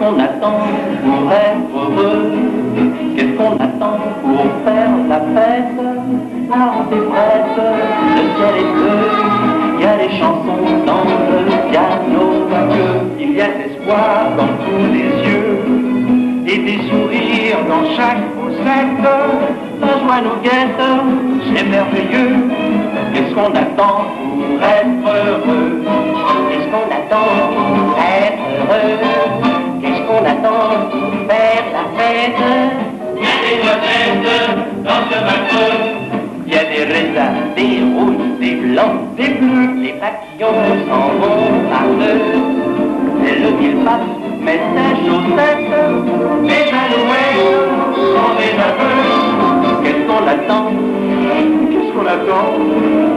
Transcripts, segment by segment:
qu'on attend pour être heureux? Qu'est-ce qu'on attend pour faire la fête? Alors t'es prête, le ciel est bleu, il y a des chansons dans le piano, pas que, il y a de l'espoir dans tous les yeux, et des sourires dans chaque faussette. La joie nous guette, c'est merveilleux. Qu'est-ce qu'on attend pour être heureux? Qu'est-ce qu'on attend pour être heureux? Qu'est-ce qu'on attend pour faire la fête? Il y a des noisettes dans ce bateau. Il y a des raisins, des rouges, des blancs, des bleus. Les papillons s'en vont par deux. C'est le qu'il passe, met ses chaussettes. Les alouettes sont des aveux. Qu'est-ce qu'on attend? Qu'est-ce qu'on attend?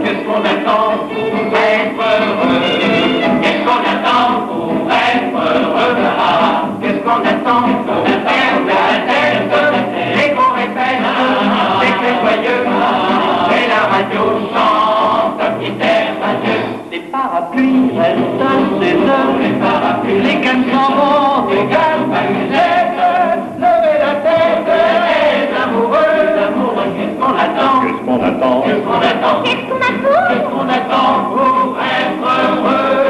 Qu'est-ce qu'on attend pour être heureux? Qu'est-ce qu'on attend pour être heureux? Qu'est-ce qu'on attend pour faire la tête? Et qu'on répète, c'est que c'est joyeux. Et la radio chante un petit air radieux. Les parapluies restent ses heures. Les parapluies, les cannes s'en vont, les cannes s'amusent. Levez la tête, les amoureux. Qu'est-ce qu'on attend? Qu'est-ce qu'on attend? Qu'est-ce qu'on attend? Qu'est-ce qu'on attend? Qu'est-ce qu'on attend pour être heureux?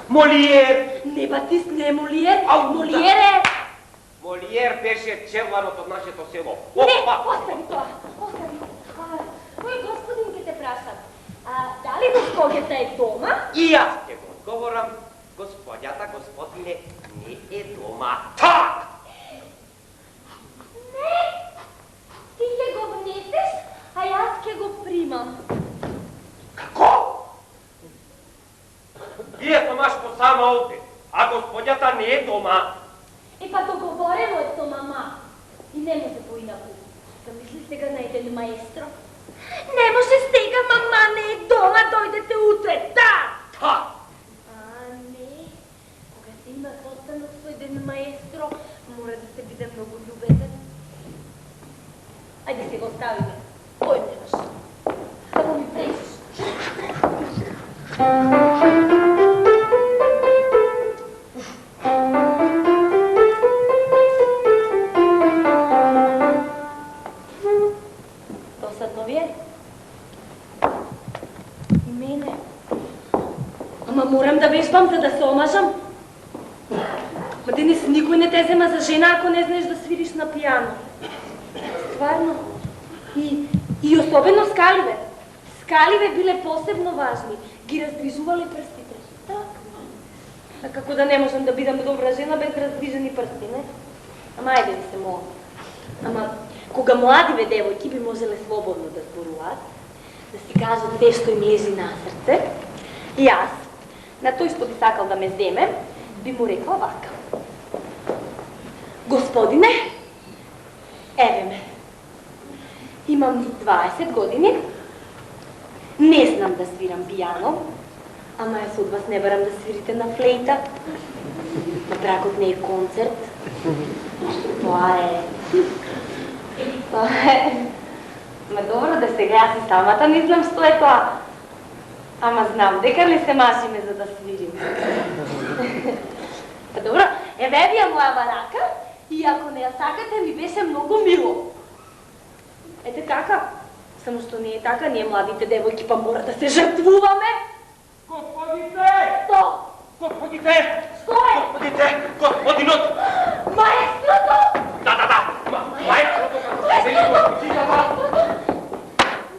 Молиер! Не, Батист, не Молиер. Молиер е... Молиер беше челварот од нашето село. Не, остави тоа. Остави. Кој господин ке те прашам? Дали господјата е дома? И јас ќе го одговорам. Господјата, господине, не е дома. Так! Не! Ти ќе го внесеш, а јас ќе го примам. Како? Вие Томашко сама овде, а господјата не е дома. Па договорено е со мама. И не може поинаку. Замисли сега на еден маестро. Не може сега, мама не е дома, дојдете утре, да! Та! Не. Кога се има состанок со еден маестро, мора да се биде многу љубезен. Ајде се го оставиме. Кој немаш? Само ми пречиш. Dosadno vi je? I mene. Ама морам да вежбам, за да се омажам. Ма денес никой не те взема за жена, ако не знаеш да свириш на пиано. Стварно. И особено скаливе. Скаливе биле посебно важни. Ги раздвижували прстите. Так. А како да не можам да бидам добра жена без раздвижени прсти, не? Ама ајде ви се молам. Ама кога младиве девојки би можеле слободно да зборуваат, да си кажат те што им лежи на срце, и јас, на тој што би сакал да ме земе, би му рекла вака. Господине, еве ме. Имам 20 години, не знам да свирам пијано, ама јас од вас не барам да свирите на флейта. На бракот не е концерт. Тоа е... Ма добро да сега јас и самата не знам што е тоа. Ама знам дека не се машиме за да свирим. Па добро, еве ви ја моја барака и ако не ја сакате ми беше многу мило. Ете така, само што не е така, ние младите девојки па мора да се жртвуваме. Господите! Што? Господите! Што е? Господите! Господинот! Маестрото! Да! Маестрото! Маестрото!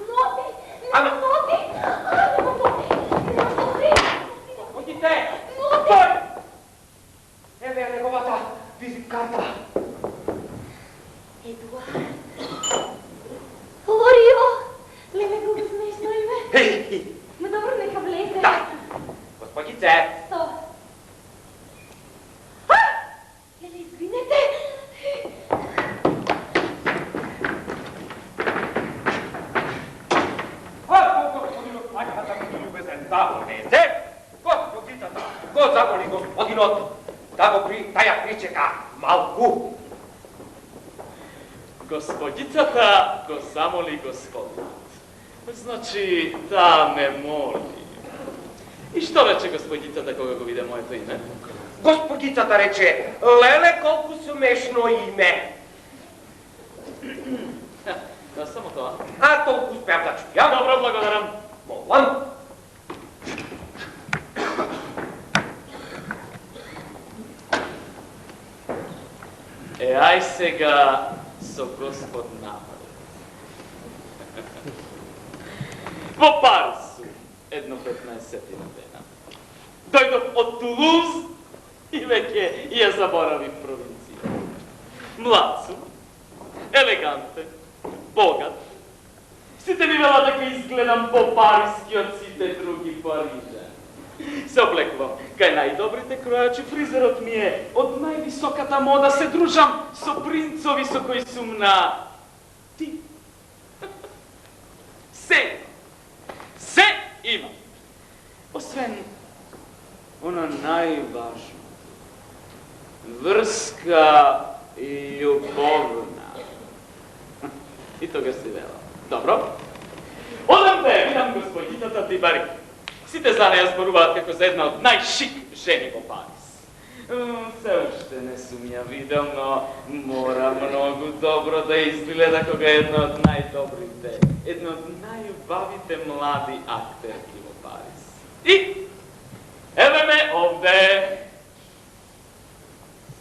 Ноти! Ама... Ноти! Господите! Стой! Еве ја неговата визит карта. Едуард. Лорио! Леле го смешно име. Ма добро, нека влезе. Да. Господице! Што? Леле, извинете. Господинот, мајката ми љубезен, да влезе. Господицата, го заболи господинот. Да го таја причека малку. Господицата го замоли господинот. Значи, да ме моли. И што рече господицата кога го виде моето име? Господицата рече, леле колку смешно име. Да, само тоа. А толку успеам да чујам. Добро, благодарам. Молам. Ај сега со господ Напад. Во Парсу, едно 15 дена. Дојдов од Тулуз и веќе ја заборавив провинција. Млад сум, елегантен, богат. Сите ми велат дека изгледам по-париски од сите други парижани. Се облекувам кај најдобрите кројачи, фризерот ми е од највисоката мода, се дружам со принцови со кои сум на ти. Се имам. Освен она најважно. Врска и љубовна. И тога си велам. Добро. Одам да ја видам господината Тибари. Сите за неја зборуваат како за една од најшик жени во Париз. Се уште не сум ја видел, но мора многу добро да изгледа кога е една од најдобрите, една од најубавите млади актерки во Париз. И еве ме овде.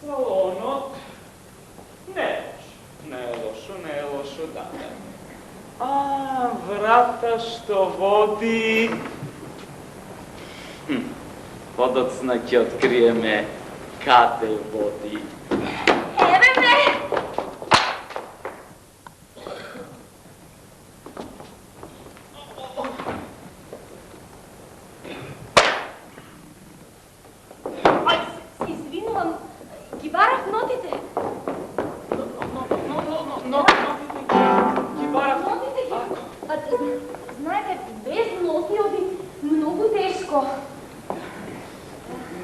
Салонот не е лошо, да. А врата што води... Подоцна ќе откриеме каде води. Еве ме! Ај, се извинувам, ги барав нотите. Ги барав? Нотите ги. Знаете, без ноти оди многу тешко.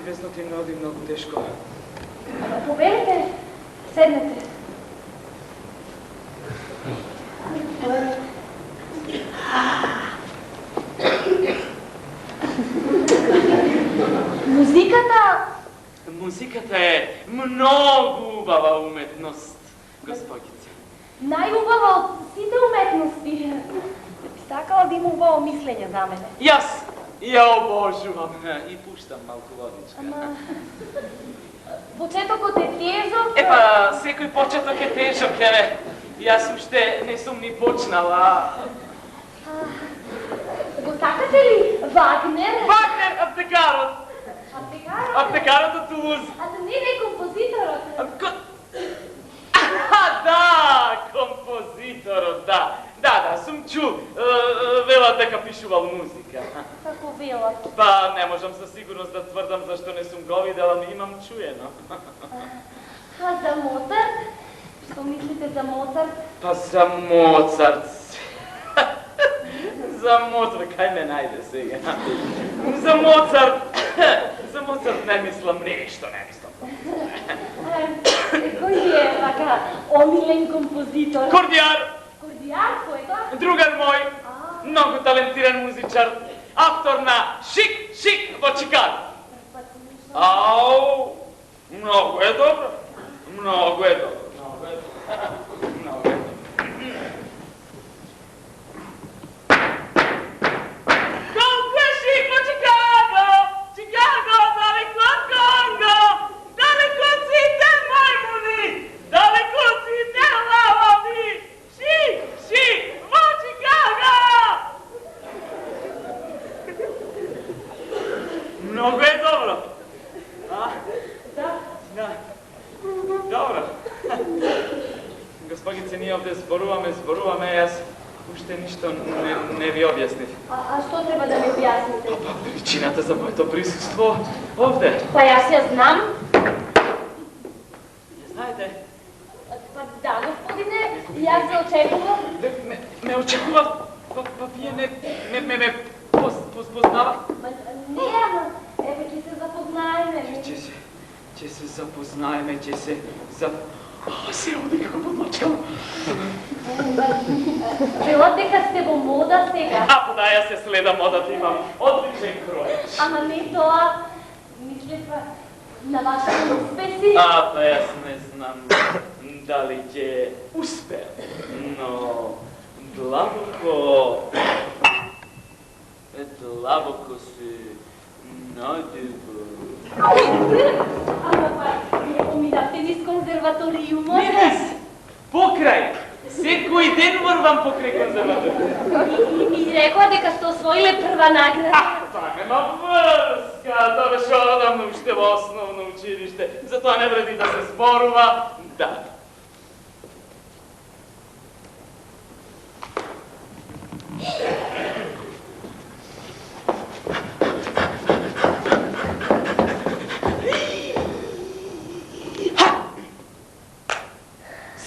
Без ноти не оди многу тешко. Побелите, седнете. Музиката е много убава уметност, госпогице. Најубава од сите уметности. Би сакала да има убаво мислење за мене. Јас ја обожувам и пуштам малку водичка. Ама... Почетокот е тежок... Епа, секој почеток е тежок, еве. Јас уште не сум ни почнала. Го сакате ли Вагнер? Вагнер, аптекарот! Аптекарот? Аптекарот од Тулуз. А да не е композиторот? Да, композиторот, да. Да, сум чул. Велат дека пишувал музика. Како велат? Па, не можам со сигурност да тврдам зашто не сум го видела, ами имам чуено. А за Моцарт? Што мислите за Моцарт? Па за Моцарт. За Моцарт, кај ме најде сега? За Моцарт не мислам ништо, не мислам. Кој е вака омилен композитор? Кордијар! Кордијар, кој е тоа? Другар мој, многу талентиран музичар, автор на Шик во Чикаго. Ау, многу е добро. Многу е добро. Колку е шик во Чикаго! Чикаго, далеко од Конго! Далеко од сите мајмуни! Далеко од сите лавави! Шик во Чикаго! Многу е добро. Да. Добро. Госпогице, ние овде зборуваме, јас уште ништо не ви објаснив. А што треба да ми објасните? Па, причината за моето присуство овде. Па јас ја знам. Не знаете? Па да, господине, јас се очекувам. Ме очекува? Па вие ме познава? Не, ама, еве ќе се запознаеме. Ќе се запознаеме, се оди како подлачкам. Велат дека сте во мода сега. Па да, јас се следам модата, имам одличен крој. Ама не тоа, мислева на вашите успеси. Па јас не знам дали ќе успеам, но длабоко се надева. Ама па, не поминавте низ конзерваториумот? Не, покрај. Секој ден врвам покрај конзерваториумот. И рекоа дека сте освоиле прва награда. Тоа нема врска, тоа беше одамно уште во основно училиште. Затоа не вреди да се зборува. Да.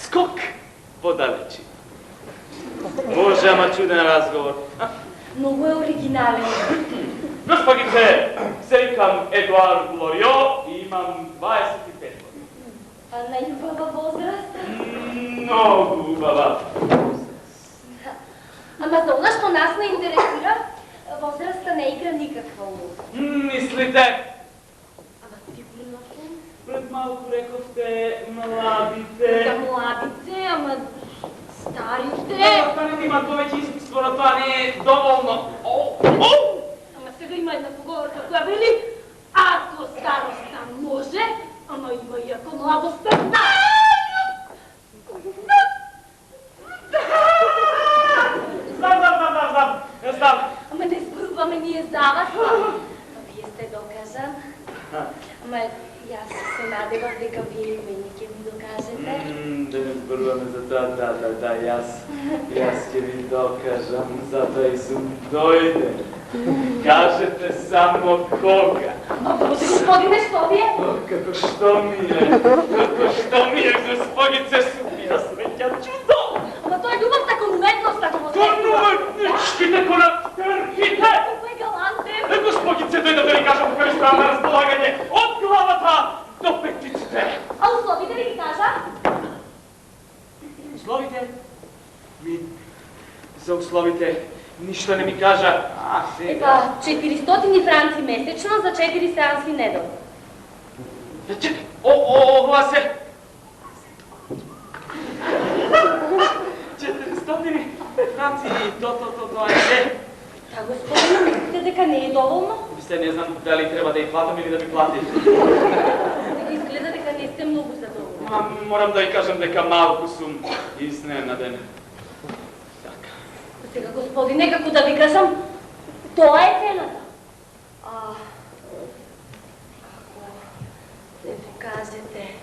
Скок подалечи. Боже, ама чуден разговор. Многу е оригинален. Госпогице, се викам Едуард Лорио и имам 25 години. А најубава возраст? Многу убава. Ама за она што нас не интересира, возраста не игра никаква улога. Мислите? Ама сигурно сум. Пред малку рековте младите. За младите, ама старите. Тоа не има повеќе искуство, но тоа не е доволно. Ама сега има една поговорка која вели, ако староста може, ама има и ако младоста да. Знам. Ама не зборуваме ние за вас, а вие сте докажан. Ама јас се надевам дека вие и мене ќе ми докажете. Да не зборуваме за тоа, да, јас ќе ви докажам, затоа и сум дојде. Кажете само кога. Боже, господине, што ви е? Како што ми е, госпогице, сум ја среќа чудо. Ама тоа е љубовта кон уметноста, го Уметничките кон актерките! Колко е галантен! Госпогице, дојде да ви кажам кој сте на располагање од главата до петиците. А условите ли ги кажа? Условите? За условите ништо не ми кажа. Сега. 400 франци месечно за 4 сеанси неделно. Чекай, ова се... 400 франци, тоа е се. Та, господине, мислите дека не е доволно? Се не знам дали треба да ја платам или да ми плати. Дека изгледа дека не сте многу задоволни. Морам да ја кажам дека малку сум изненаден. Така. Сега, господине, како да ви кажам, тоа е цената. Ако да ви кажете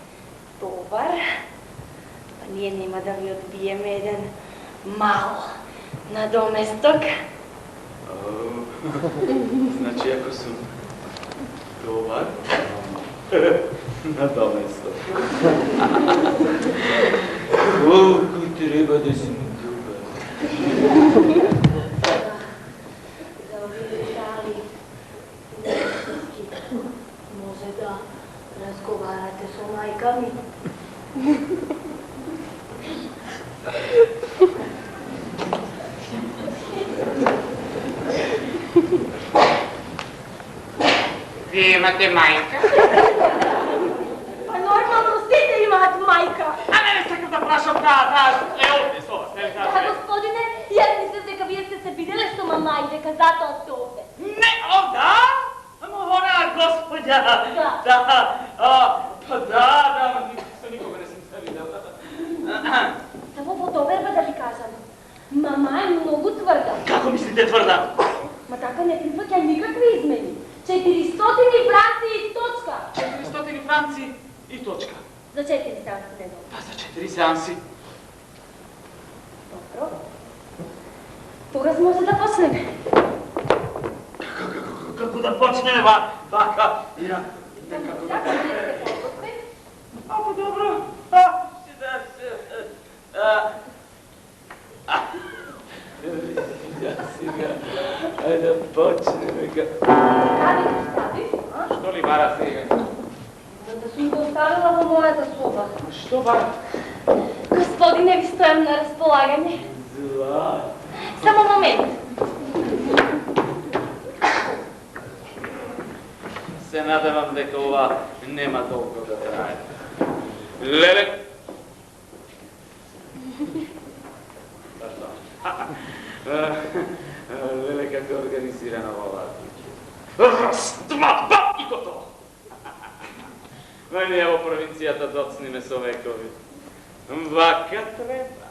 добар, па ние нема да ви одбиеме еден мал надоместок. Значи, ако сум добар, надоместок. Колку треба да сум добар. Да видите дали може да разговарате со мајка ми. Вие имате мајка? Па нормално сите имаат мајка. А не сакам да прашам таа е овде со вас, нели Па, кажете? господине, јас мислев дека вие сте се виделе со мама и дека затоа сте овде. Не, овда? Ама она господја. Да. Па да, со никога не сум се видел. Само во доверба да ви кажам. Мама е многу тврда. Како мислите тврда? Ма така не прифаќа никакви измени. 400 франци и точка. 400 франци и точка. За 4 сеанси дневно. Па за 4 сеанси. Добро. Тогаш може да почнеме. Како да почнеме, вака? Ира, како да Така, вие сте подготвени? па добро. Сега, ајде да почнеме. Каде ги ставиш, а? Што ли бара сега? За да сум го оставила во мојата соба. Што бара? Господине, ви стојам на располагање. Зла. Само момент. Се надевам дека ова нема долго да трае. Леле! Леле, како е организирана ова. Раз, два, и готово! Ма ние во провинцијата доцниме со векови. Вака треба.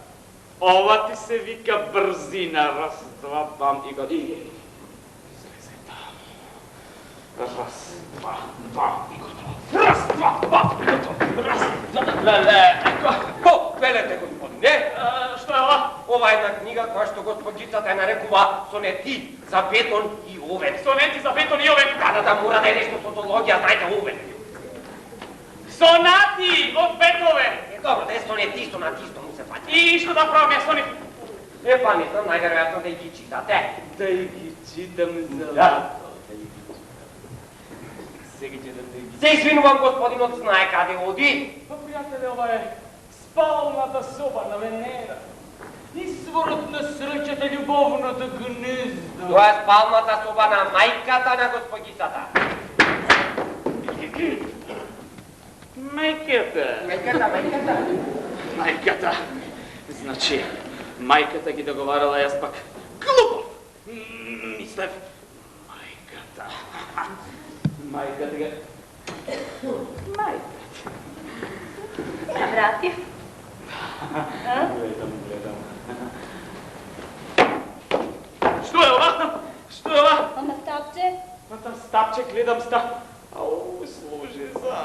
Ова ти се вика брзина. Раз, два, бам и готово. Излезе таму. Раз, два, и готово. Раз, два, и готово. Раз, два, леле. Ко, велете, господине? Што е ова? Ова е една книга која што господјицата ја нарекува сонети за бетон и овен. Сонети за бетон и овен. Да, мора да е нешто со зоологија, знаете овен. Сонати од Бетовен. Добро, да е сонети исто му се фаќа. И што да правам јас сонети? Па не знам, најверојатно да ги читате. Да и ги читам за Да. лато. Сега ќе да ги... Се извинувам, господинот знае каде оди. Па, пријателе, ова е спалната соба на Венера. Изворот на среќата, љубовното гнездо. Тоа е спалната соба на мајката на господјицата. Мајката. Мајката. Значи, мајката ги договарала, јас пак глупо. Мислев, мајката. Мајката ги... Мајката. Се врати. Гледам. Што е ова? Што е ова? Ама стапче, Па там стапче, гледам стап. Ау, служи за...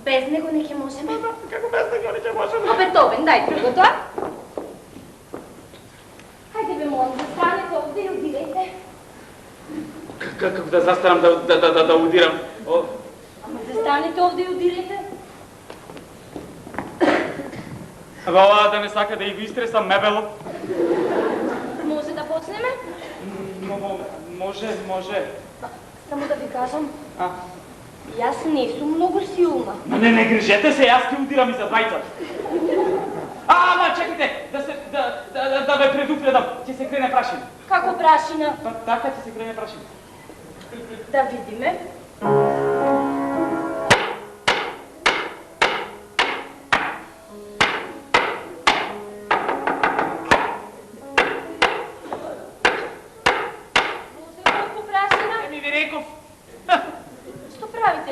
без него не ќе можеме. Како без него не ќе можеме? А Бетовен, дајте го тоа. Хајде бе, молам, застанете овде и удирајте. Како да застанам да удирам? Ама застанете овде и удирајте. Ама ова да не сака да и го истресам мебело? Може да почнеме? Може. Само да ви кажам, јас не сум многу силна. Ма не грижете се, јас ќе удирам и за двајца. Ама чекайте, да ве предупредам, ќе се крене прашина. Како прашина? Па така ќе се крене прашина. Да видиме.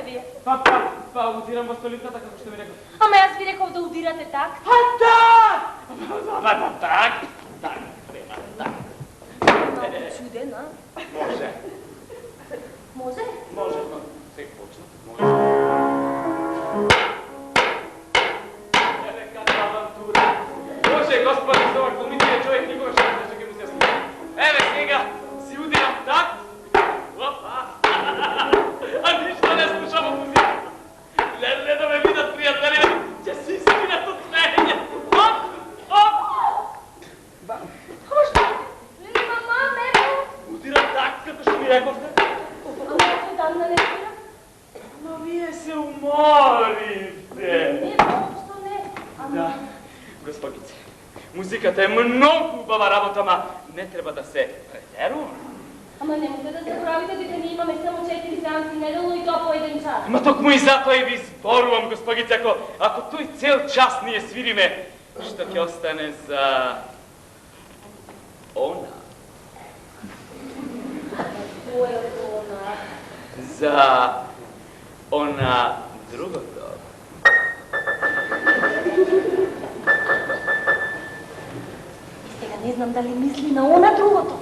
вие? Па, удирам во столицата, како што ми реков. Ама јас ви реков да удирате так. Ама так. Малко чуден, а? Може. Може? Може, но сек почна. Може. Еве каква авантура. Може, господи, за ова комитија човек никогаш не знае што ќе му се случи. Еве сега си удирам так. Опа. А ништо не слушам од музиката. Леле да ме видат пријатели, ќе се искинат од смеење. Оп! Хошто? Лели, мама, мемо? Удирам так, като што ми рековте. Ама јас одамна не удирам. Но вие се уморите. Не, воопшто не. Да, господице, музиката е многу убава работа, ама не треба да се претерува. Ама немате да забравите дека ние имаме само 4 сеанси неделно и тоа по 1 час. Ма токму и затоа и ви зборувам, господице, ако тој цел час ние свириме, што ќе остане за она? Кој е она? За она другото. Сега не знам дали мисли на она другото.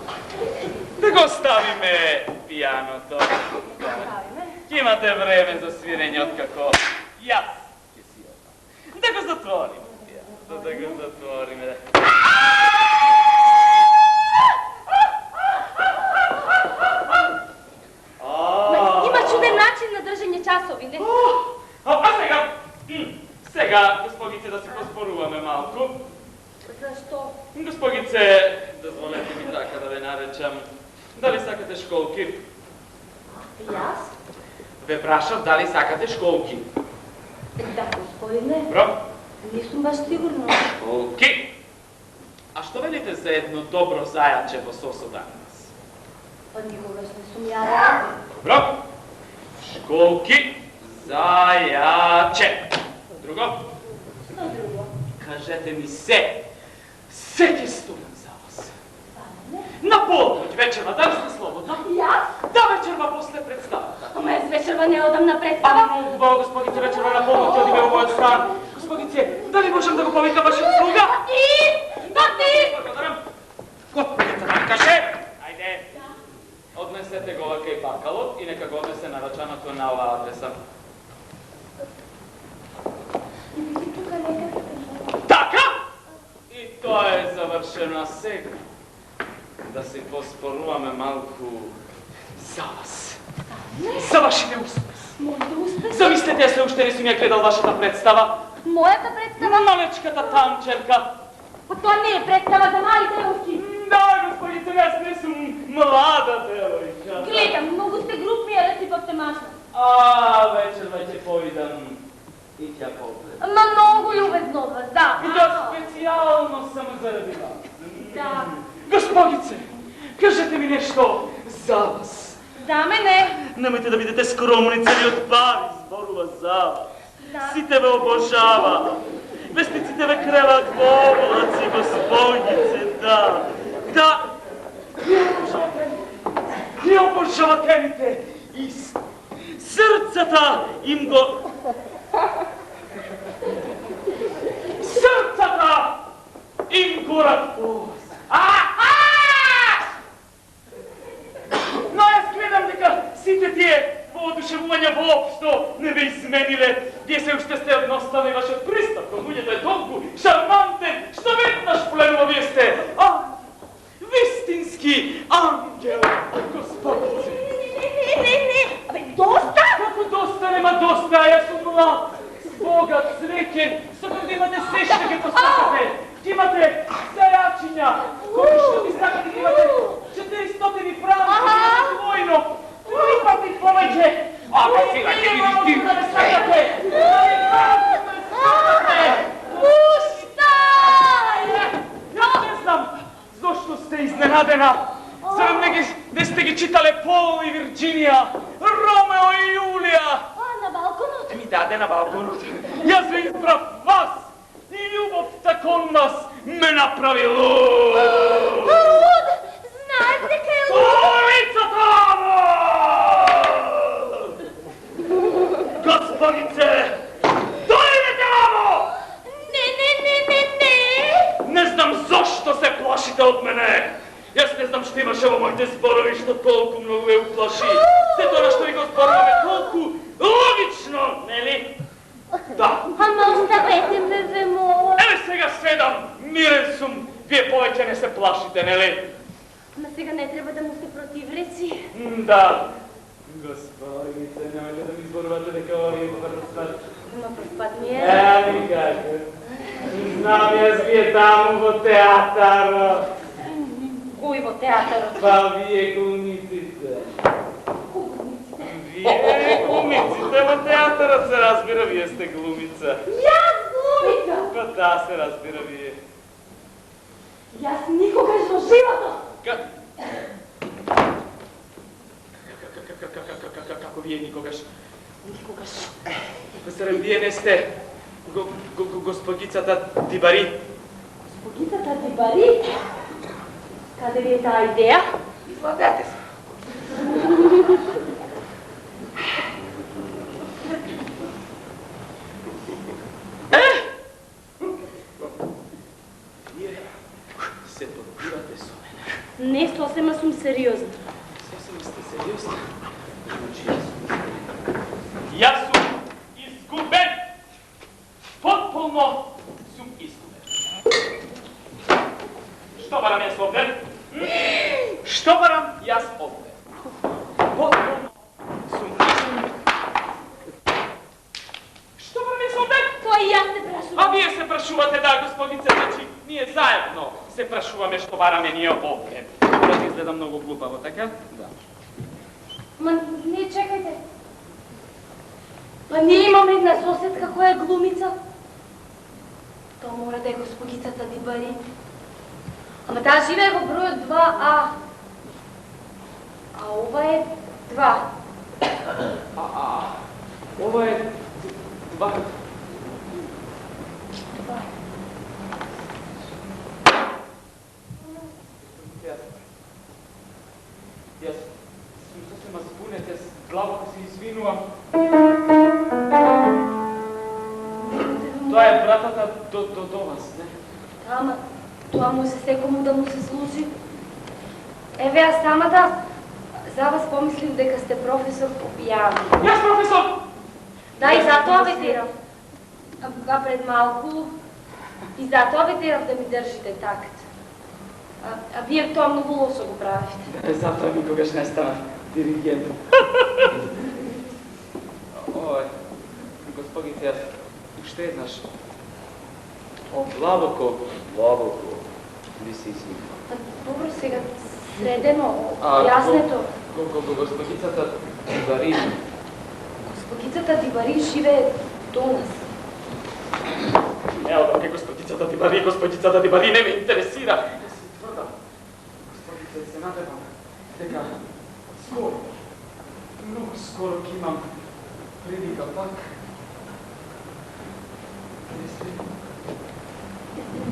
Да го ставиме пијаното. Правиме. Ќе имате време за свирење откако јас ќе си одам. Да го затвориме пијаното, да го затвориме. Има чуден начин на држење часови, не? Сега, господице, да се поспоруваме малку. Зашто? Господице, дозволете ми така да ве наречам. Дали сакате школки? Јас? Ве прашав дали сакате школки. Да, господине. Бро? Не сум баш сигурна. Школки! А што велите за едно добро зајаче во сосо данас? Па никогаш не сум јадела. Добро. Школки, зајаче. Друго? Што друго? Кажете ми се. Се ќе студам за вас. Не? На полноќ вечерва, дали сте слободна? Јас? Да, вечерва после представата. Ама јас вечерва не одам на представа. Многу убаво, господице, вечерва на полноќ одиме у мојот стан. Господице, дали можам да го повикам вашиот слуга? Бати! Благодарам. Господице, да ми каже. Ајде. Однесете го кај бакалот и нека го однесе нарачаното на оваа адреса. Тука некаде. Така? И тоа е завршено сега. Да се поспоруваме малку за вас. За вашите успеси. Моите успеси? Замислете, јас се уште не сум ја гледал вашата представа. Мојата представа? Малечката танчерка. Па тоа не е представа за мали девојки. Да, господице, јас не сум млада девојка. Гледам, многу сте групни, а да си пак те машна. А, вечерва ќе поидам и ќе погледам. Ама многу љубезно од вас, да. И тоа специјално само заради вас. Да. Господице, кажете ми нешто за вас. За мене. Немојте да бидете скромни, целиот бар зборува за вас. Да. Сите ве обожава. Вестниците ве креваат во облаци, господице, да. Да. Вие обожавателите и срцата им го... Срцата им горат по вас. Но јас гледам дека сите тие воодушевувања воопшто не ве измениле. Вие се уште сте едноставни, вашиот пристап кон луѓето е толку шармантен, што веднаш пленува вие сте. Вистински ангел, господице. Не. Абе, доста! Како доста, нема доста, јас сум млад, богат, среќен, сакам да имате се што ќе посакате. Имате зајачиња, кои што ви сакате, имате 400 франци двојно, 3 пати повеќе. Абе, сега ќе видиш ти. Да не сакате, Пуштай! Јас не знам зошто сте изненадена. Зарем не сте ги читале Пол и Вирџинија, Ромео и Јулија. На балконот? Ми даде на балконот. Јас ве избрав вас и љубовта кон вас ме направи луд. Луд! Знаеш дека е луд! Улицата! толку многу е уплаши. Се тоа на што ви го зборуваме толку логично, нели? Да. Ама оставете ме, ве моля. Еве сега седам, мирен сум. Вие повеќе не се плашите, нели? Ама сега не треба да му се противречи. Да. Господице, немојте да ми зборувате дека ова ви е првпат. Ама првпат ми е. Ами како? Знам јас вие таму во театарот. Кој во театарот? Па вие глумиците. Вие глумиците во театарот се разбира, вие сте глумица. Јас глумица! Па да, се разбира вие. Јас никогаш во животот! Како вие никогаш? Никогаш. Зарем вие не сте госпогицата Дибари? Госпогицата Дибари? Каде ви е таа идеја? Излагате се. Вие се подбирате со мене. Не, сосема сум сериозна. Сосема сте сериозна? Значи јас сум изгубен! Потполно сум изгубен. Што барам јас овде? Што барам јас овде? Потполно сум изгубен. Што барам јас овде? Тоа и јас се прашувам. А вие се прашувате, да, господице, значи, ние заедно се прашуваме што бараме ние овде. Тоа изгледа многу глупаво, така? Да. Ма не, чекајте. Па ние имаме една соседка која е глумица. Тоа мора да е госпогицата Дибари. Ама таа живее во бројот 2А. А ова е 2. Ова е 2. Јас сум сосема збунет, јас главата се извинувам. Тоа е братата до вас, не? Ама тоа може секому да му се случи. Еве, аз самата за вас помислив дека сте професор по пијано. Јас професор! Да, и затоа ве терав. А пред малку и затоа ве терав да ми држите такт. А вие тоа многу лошо го правите. Затоа никогаш не станав диригент. Ој, господице, јас уште еднаш. Длабоко ви се извинувам. Добро, сега средено, јаснето. Господицата Дибари. Госпогицата Дибари живее до нас. Не, одаке господицата Дибари не ме интересира. Господице, се надевам дека скоро, многу скоро ќе имам прилика пак.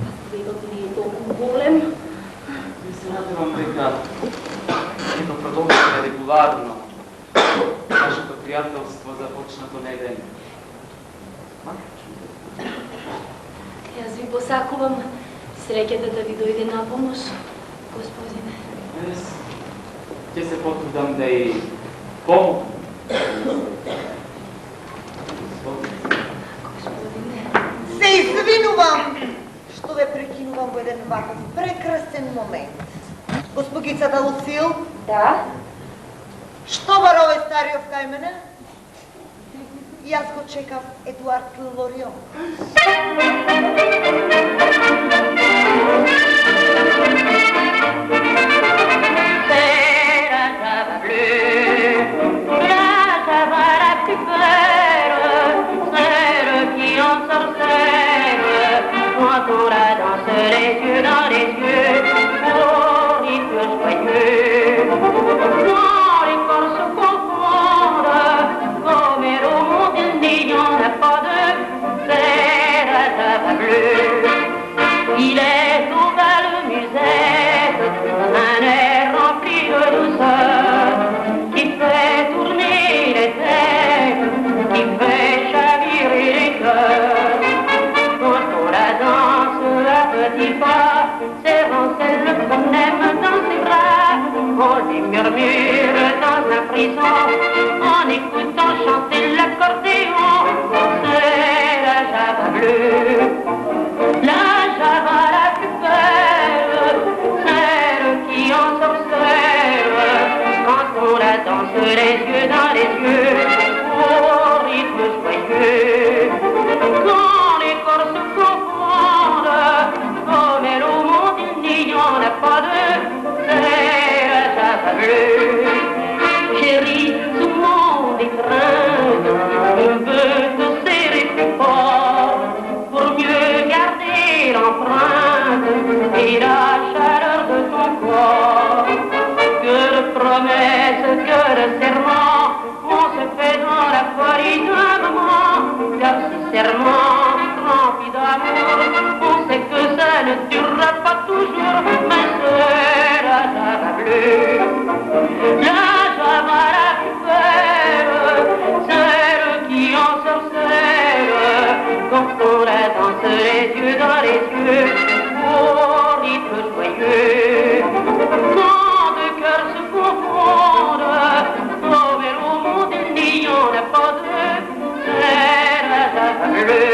Пастивот ви е толку голем. И се надевам дека ќе го продолжиме регуларно нашето пријателство започнато неден. Јас ви посакувам среќата да ви дојде на помош, господине. Јас ќе се потрудам да и помогам. Господине. Се извинувам што ве прекинувам во еден ваков прекрасен момент. Госпогицата Луцил, Да? што бара овој стариот кај мене? Јас го чекав Едуард Лорион. Il est au bal musette, un air rempli de douceur, qui fait tourner les têtes, qui fait chavirer les cœurs. Autour la danse à petits pas, serrant celle qu'on aime dans ses bras, on lui murmure frisson en écoutant chanter l'accordéon. C'est la java bleue, la java la plus belle, celle qui en sorcelle quand on la danse les yeux dans les yeux, au rythme joyeux. Quand les corps se confondent, comme elle au monde il n'y en a pas deux, c'est la java bleue. Chérie, sous mon étreinte, je veux te serrer plus fort pour mieux garder l'empreinte et la chaleur de ton corps. Que de promesses, que de serments, on se fait dans la folie d'un moment, car ce serment rempli d'amour, on sait que ça ne durera pas toujours, mais c'est la java bleue, la java la plus belle, celle qui en sorcelle quand on la danse les yeux dans les yeux, au rythme joyeux. Quand deux cœurs se confondent, comme elle au monde il n'y en a pas deux, c'est la java bleue.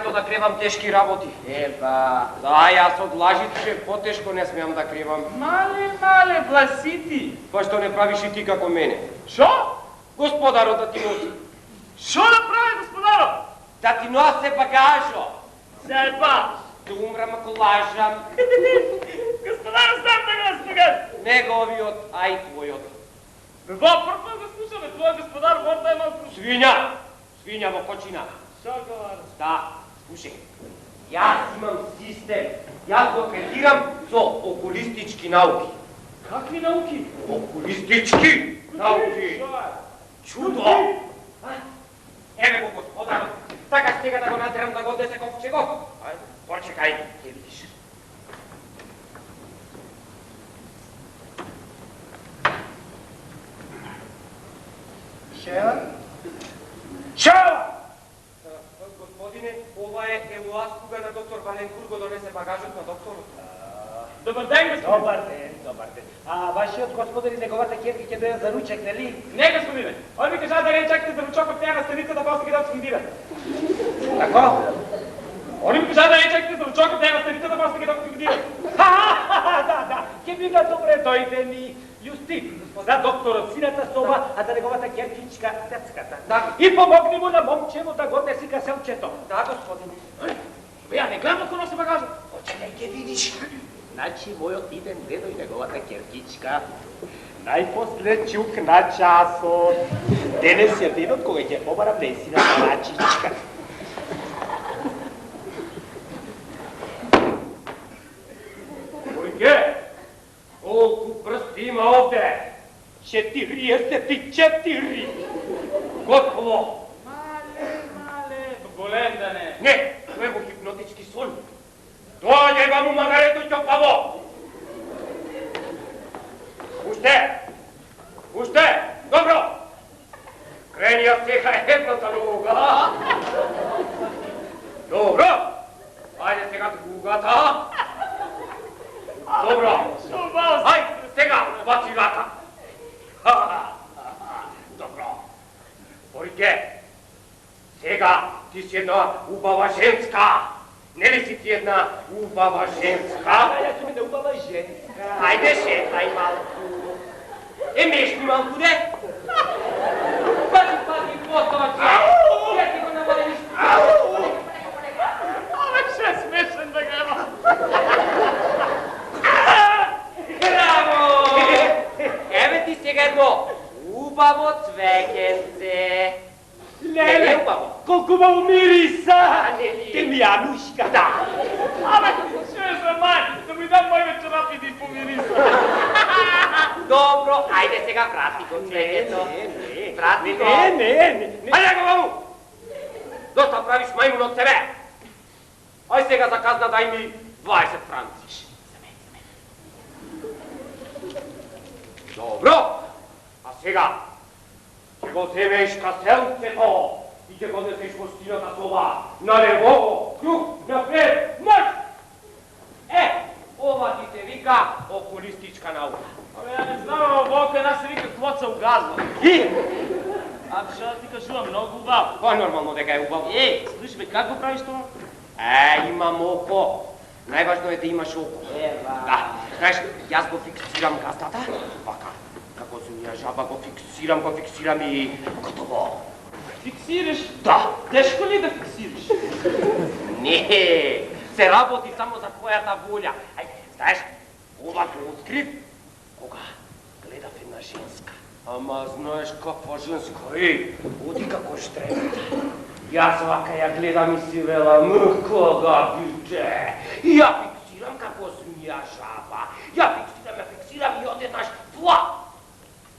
Да кревам тешки работи. Еба. Да, јас од лажите потешко не смеам да кревам. Мале, власити. Па што не правиш и ти како мене? Шо? Господарот да ти носи. Шо да прави господарот? Да ти носе багажо. Зеба. Да умрам ако лажам. Господарот сам да го спогад. Неговиот, а и твојот. Во прво го слушаме, твој господар ворда е малко. Свиња во кочина. Шо говориш? Да, слушай, јас имам систем, јас го третирам со окулистички науки. Какви науки? Окулистички науки. Чудо! Еве го господар, сакаш сега да го натерам да го однесе ковчего? Ајде, почекај, ќе видиш. Шева! Господине, ова е елоаскуга на доктор Валенкур, го донесе багажот на докторот. Добар ден, господин. Добар ден. А вашиот господар и неговата ќерка ќе дојдат за ручек, нели? Не, господине. Он ми кажа да не чакате за ручокот тя на станицата, после ќе да скандира. Како? Они ми кажа да не чакате за ручокот тя на станицата, после ќе да скандира. Да. Ќе би га добре дојде ни Јустин, за докторот сината соба, а за неговата ќеркичка децката. Да. И помогни му на момчево да го неси каселчето. Да, господине. Ја не гледам ако носи багажот. Почекај, ќе видиш. Значи, мојот иден дедо и неговата ќеркичка. Најпосле чук на часот. Денес е денот кога ќе побарам несината рачичка. Којке? Колку прсти има овде? 44. Готово. Мале, голем да не. Не, тоа е во хипнотички сон. Дојде вам у магарето ќопаво. Уште, добро. Крени од сега едната нога. Добро. Ајде сега другата. Добро. Ајде сега бацилата. Добро. Бојке, сега ти си една убава женска. Нели си ти една убава женска? Јас сум една убава женска. Ајде шетај малку. Мешни малку, де? Пази, поточе. Ја ти го намалиш. хубаво мириса! Темянушка! Да. Абе, чуеш ме, май, да ми дам моите чорапи да помириса. Добро, айде сега прати го цветето. Не. Прати го. Не. Айде го, мамо! Доста правиш маймун от себе. Ай сега за казна дай ми 20 франци. Добро! А сега ќе го земеш каселцето и ќе го несеш во стината соба. Налево, круг, напред, марш! Ова ти се вика окулистичка наука. Абе, ја не знам, ама Волко една се вика клоца угазва. И? А што да ти кажувам, многу убаво. Па нормално дека е убаво. Слушай бе, как го правиш тоа? Имам око. Најважно е да имаш око. Да, знаеш, јас го фиксирам газдата, вака. Како змија жаба го фиксирам и готово. Фиксираш? Да. Тешко ли да фиксираш? Не, се работи само за твојата волја. Знаеш, ова го открив кога гледав една женска. Ама знаеш каква женска, оди како штребата. Јас вака ја гледам и си велам, кога биде. И ја фиксирам како змија жаба. Ја фиксирам и одеднаш фла.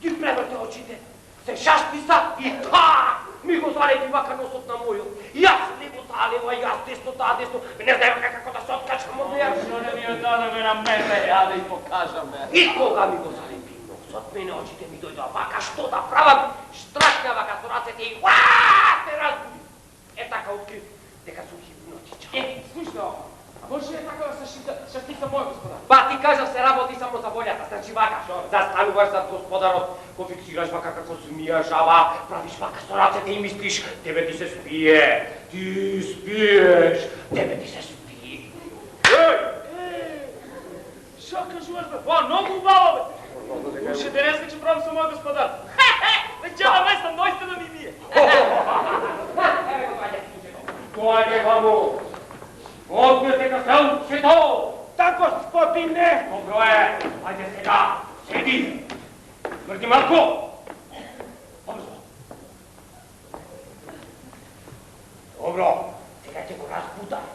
Ти преврте очите, се шашписа и ми го залети вака носот на мојот. Јас лево таа лева, јас десно таа десно. Не знаеме како да се откачам од неја. Што не ми ја дадеме на мене, ја да ја покажаме. И кога ми го залепи носот, мене очите ми дојдоа вака, што да правам? Штракна вака со рацете и се разбуди. Така открив дека сум хипнотичар. Слушай, може ли така да се шастица мој господар? Па ти кажав се работи само за волјата, значи вака. Застануваш зад господарот, го фиксираш вака како змија жаба, правиш вака со рацете и мислиш, тебе ти се спие. Ти спиеш, тебе ти се спие. Што кажуваш бе? Па, многу убаво бе. Уште денес ќе правам со мој господар. Вечера место наистина ми ние. Доаѓе вамо. Однете каселцето. Да, господине! Добро е. Ајде сега, седи. Тврди малко. Добро. Сега ќе го разбудам.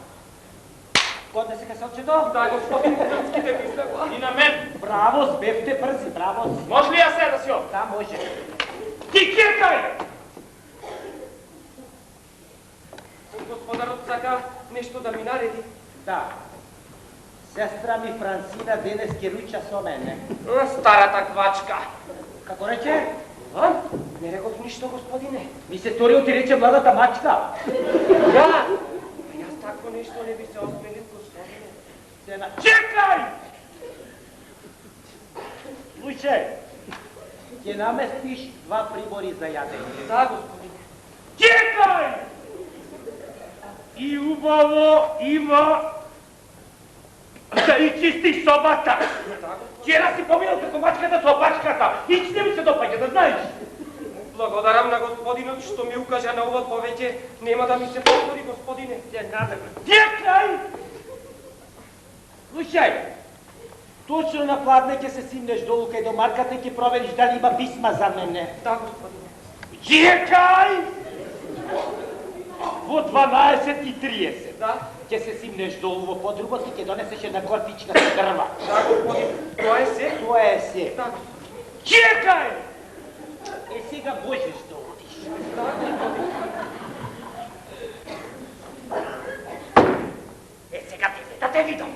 Годне се каселчето? Да, господин Кръцките ми излегла. И на мен. Браво, бевте бързи, браво. Може ли ја седа си ов? Да, може. Ти кекај! Господарот сака нешто да ми нареди. Да. Сестра ми Франсина денес ќе руча со мене. Старата квачка. Како рече? Не реков ништо, господине. Ми се тори ти рече младата мачка. Да. Јас такво нешто не би се осмелил, господине. Чекај! Слушај, ќе наместиш 2 прибори за јадење. Да, господине. Чекај! И убаво има да и чистиш собата. Вчера си поминал како мачката со бачката. Ич не ми се допаѓа, да знаеш. Благодарам на господинот што ми укажа на ова повеќе. Нема да ми се повтори, господине. Чекај! Слушај, точно на пладне ќе се симнеш долу кај домарката и ќе провериш дали има писма за мене. Да, господине. Чекај! Во 12:30. Да. Ќе се симнеш долу во подрубот и ќе донесеш една кортичка со дрва. Да, господине. Тоа е се? Тоа е се. Да. Чекај! Сега можеш да одиш. Да, господине. Сега да те видам.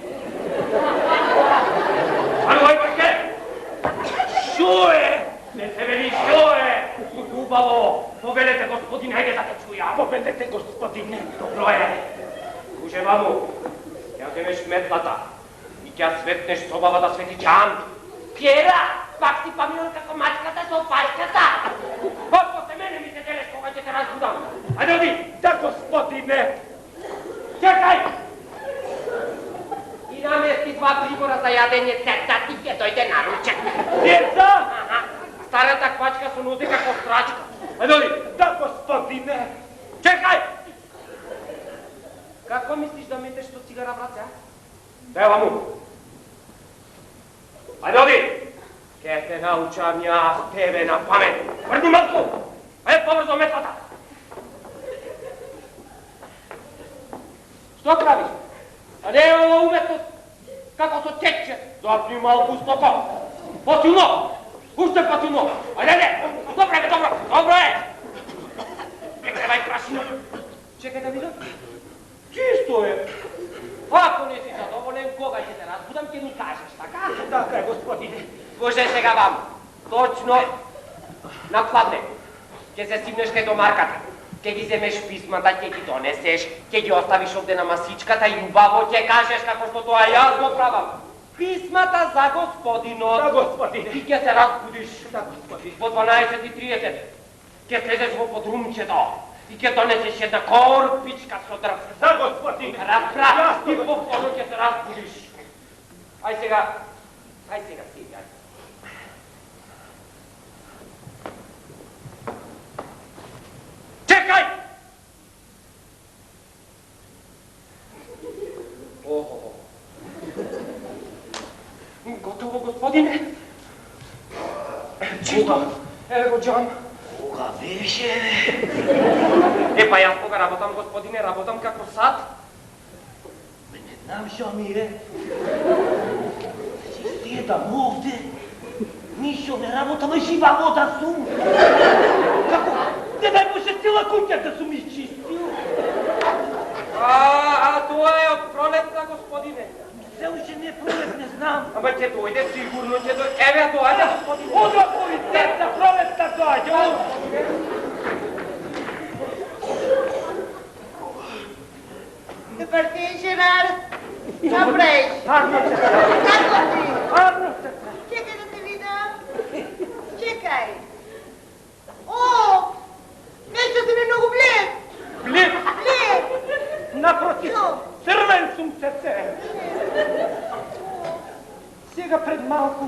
Алој, бајке! Шо е? Не се вели шо е? Убаво. Повелете, господин, хајде да те чуја. Поведете, господине. Добро е. Уже, мамо, ќе земеш метлата и ќе светнеш собава да свети џан. Пјера, пак си паминал како мачката со пачката. После мене ми се делеш кога ќе те разбудам. Ајде оди. Да, господине. Чекај! И намести 2 прибора за јадење, цеца ти ќе дојде на ручек. Деца! Старата квачка со нозе како страчка. Ајде оди. Да, господине. Чекај! Како мислиш да метеш со цигара в раце, а? Ева му. Ајде оди! Ке те научам јас тебе на памет. Врни малку! Ајде побрзо метлата! Što praviš? A ne je ovo umetnost kako to teče. Zapni malku stopa. Posilno! Puštaj posilno! A ne! Dobro je, dobro je! Ne trevaj prašinu. Čekaj da vidim. Čisto je. Ako nisi zadovoljen, koga će te razbudam, ti mi kažeš, така? Така е, господине. Слушай сега вам. Точно на пладне. Ке се стигнеш кај домарката. Ке ги земеш писмата, ке ги донесеш, ке ги оставиш овде на масичката и убаво ќе кажеш како што тоа јас го правам. Писмата за господинот. Да, господине. И ке се разбудиш. Да, господине. Во 12:30. Ке слезеш во подрумчето. И ке донесеш една корпичка со дрв. Да, господине. Разбра, и по полу ќе се разбудиш. Ај сега си, ај. Чекај! Охо. Готово, господине. Чисто. Еве го Джон. Кога беше? Па јас кога работам, господине, работам како сад. Не знам шо ми е. Си седам овде. Ништо не работам, а жива вода сум. Како? Не дай може цела куќа да сум изчистил. А тоа е од пролетта, господине. Се уште не пролет, не знам. Ама ќе дојде, сигурно ќе дојде. Еве доаѓа, господине. Одва полицета, пролетта доаѓа. Добар ден, Жерар. Добре. Парно се. Како ти? Парно се. Чекай да те видам. Чекай. О, нешто ти ми многу блед. Блед. Блед. Напротив, Шо? црвен сум срце. Сега пред малку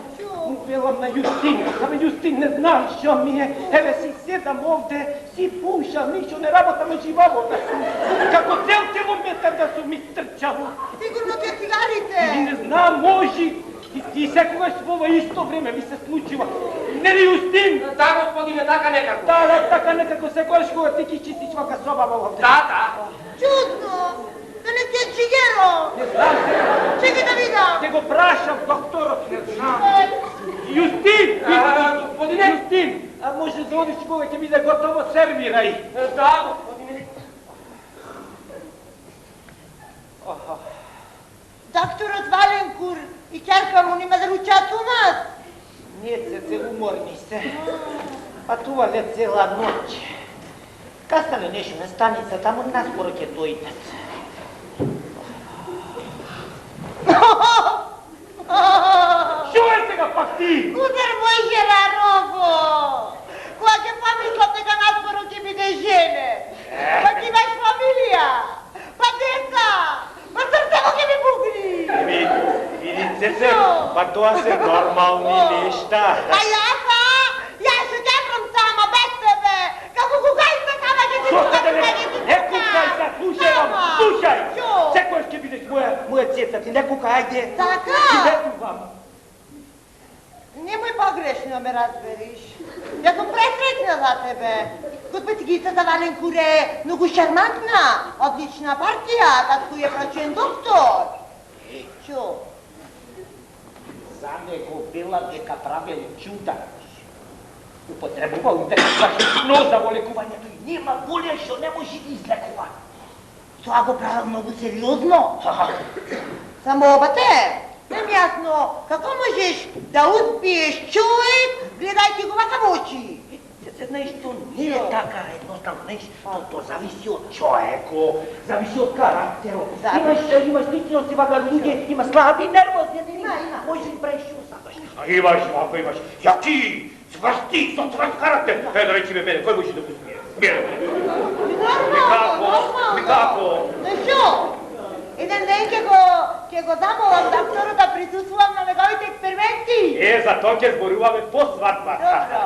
му велам на Јустин. Абе, Јустин, не знам шо ми е. Еве си седам овде, си пушам, ништо не работам, живаво да сум. Како цел километар да сум истрчал. Сигурно ти цигарите. И не знам, може. И секогаш во ова исто време ми се случува. Не ли, Јустин? Да, господине, така некако. Да, така некако секогаш кога ти ги чистиш вака собава овде. Да. Чудно. Да не ти е чигеро. Не знам се. Чекай да видам. Те го прашам, докторот, не знам. Јустин! Господине! Јустин! А може да одиш кога ќе биде готово, сервирај. Да, господине. Докторот Валенкур и ќерка му нима да ручат у нас. Не, цеце, уморни се. Патувале цела ноќ. Каснале нешто на станица, таму наскоро ќе дојдат. Шо е сега пак ти? Удар мој Жерарово! Кога ќе помислам дека наскоро ќе биде жене? Па ти имаш фамилија, па деца, па срцево ќе ми пукни! Види, цеце, па тоа се нормални нешта. А јас се ќефрам сама, без тебе! Како кукајца кама ќе ти пукати, Не кукај се, слушај вам, слушај! Секојаш ќе бидеш моја цеца, ти не кукај, ајде! Така? Ти ветувам. Немој погрешно да ме разбериш. Јас сум пресреќна за тебе. Госпетигицата Валенкур е многу шармантна, одлична партија, татко е прачен доктор. Чо? За него била дека правил чуда. Употребувал но за волекувањето и нема боле што не може да излекува. Тоа го правил многу сериозно. Само обате, не ми јасно како можеш да успиеш човек гледајќи го вака во очи. Знаеш, то не е така едноставно, знаеш, то зависи од човеко, зависи од карактерот. Имаш личности вака луѓе, има слаби, нервозни, може да правиш што сакаш. А имаш вака, имаш јаки, цврсти, со цврст карактер. Да речи ме мене, кој може да го смие? Никако. Зашо? Еден ден ќе го замолам докторот да присуствувам на неговите експерименти. За тоа ќе зборуваме по свадба. Добро.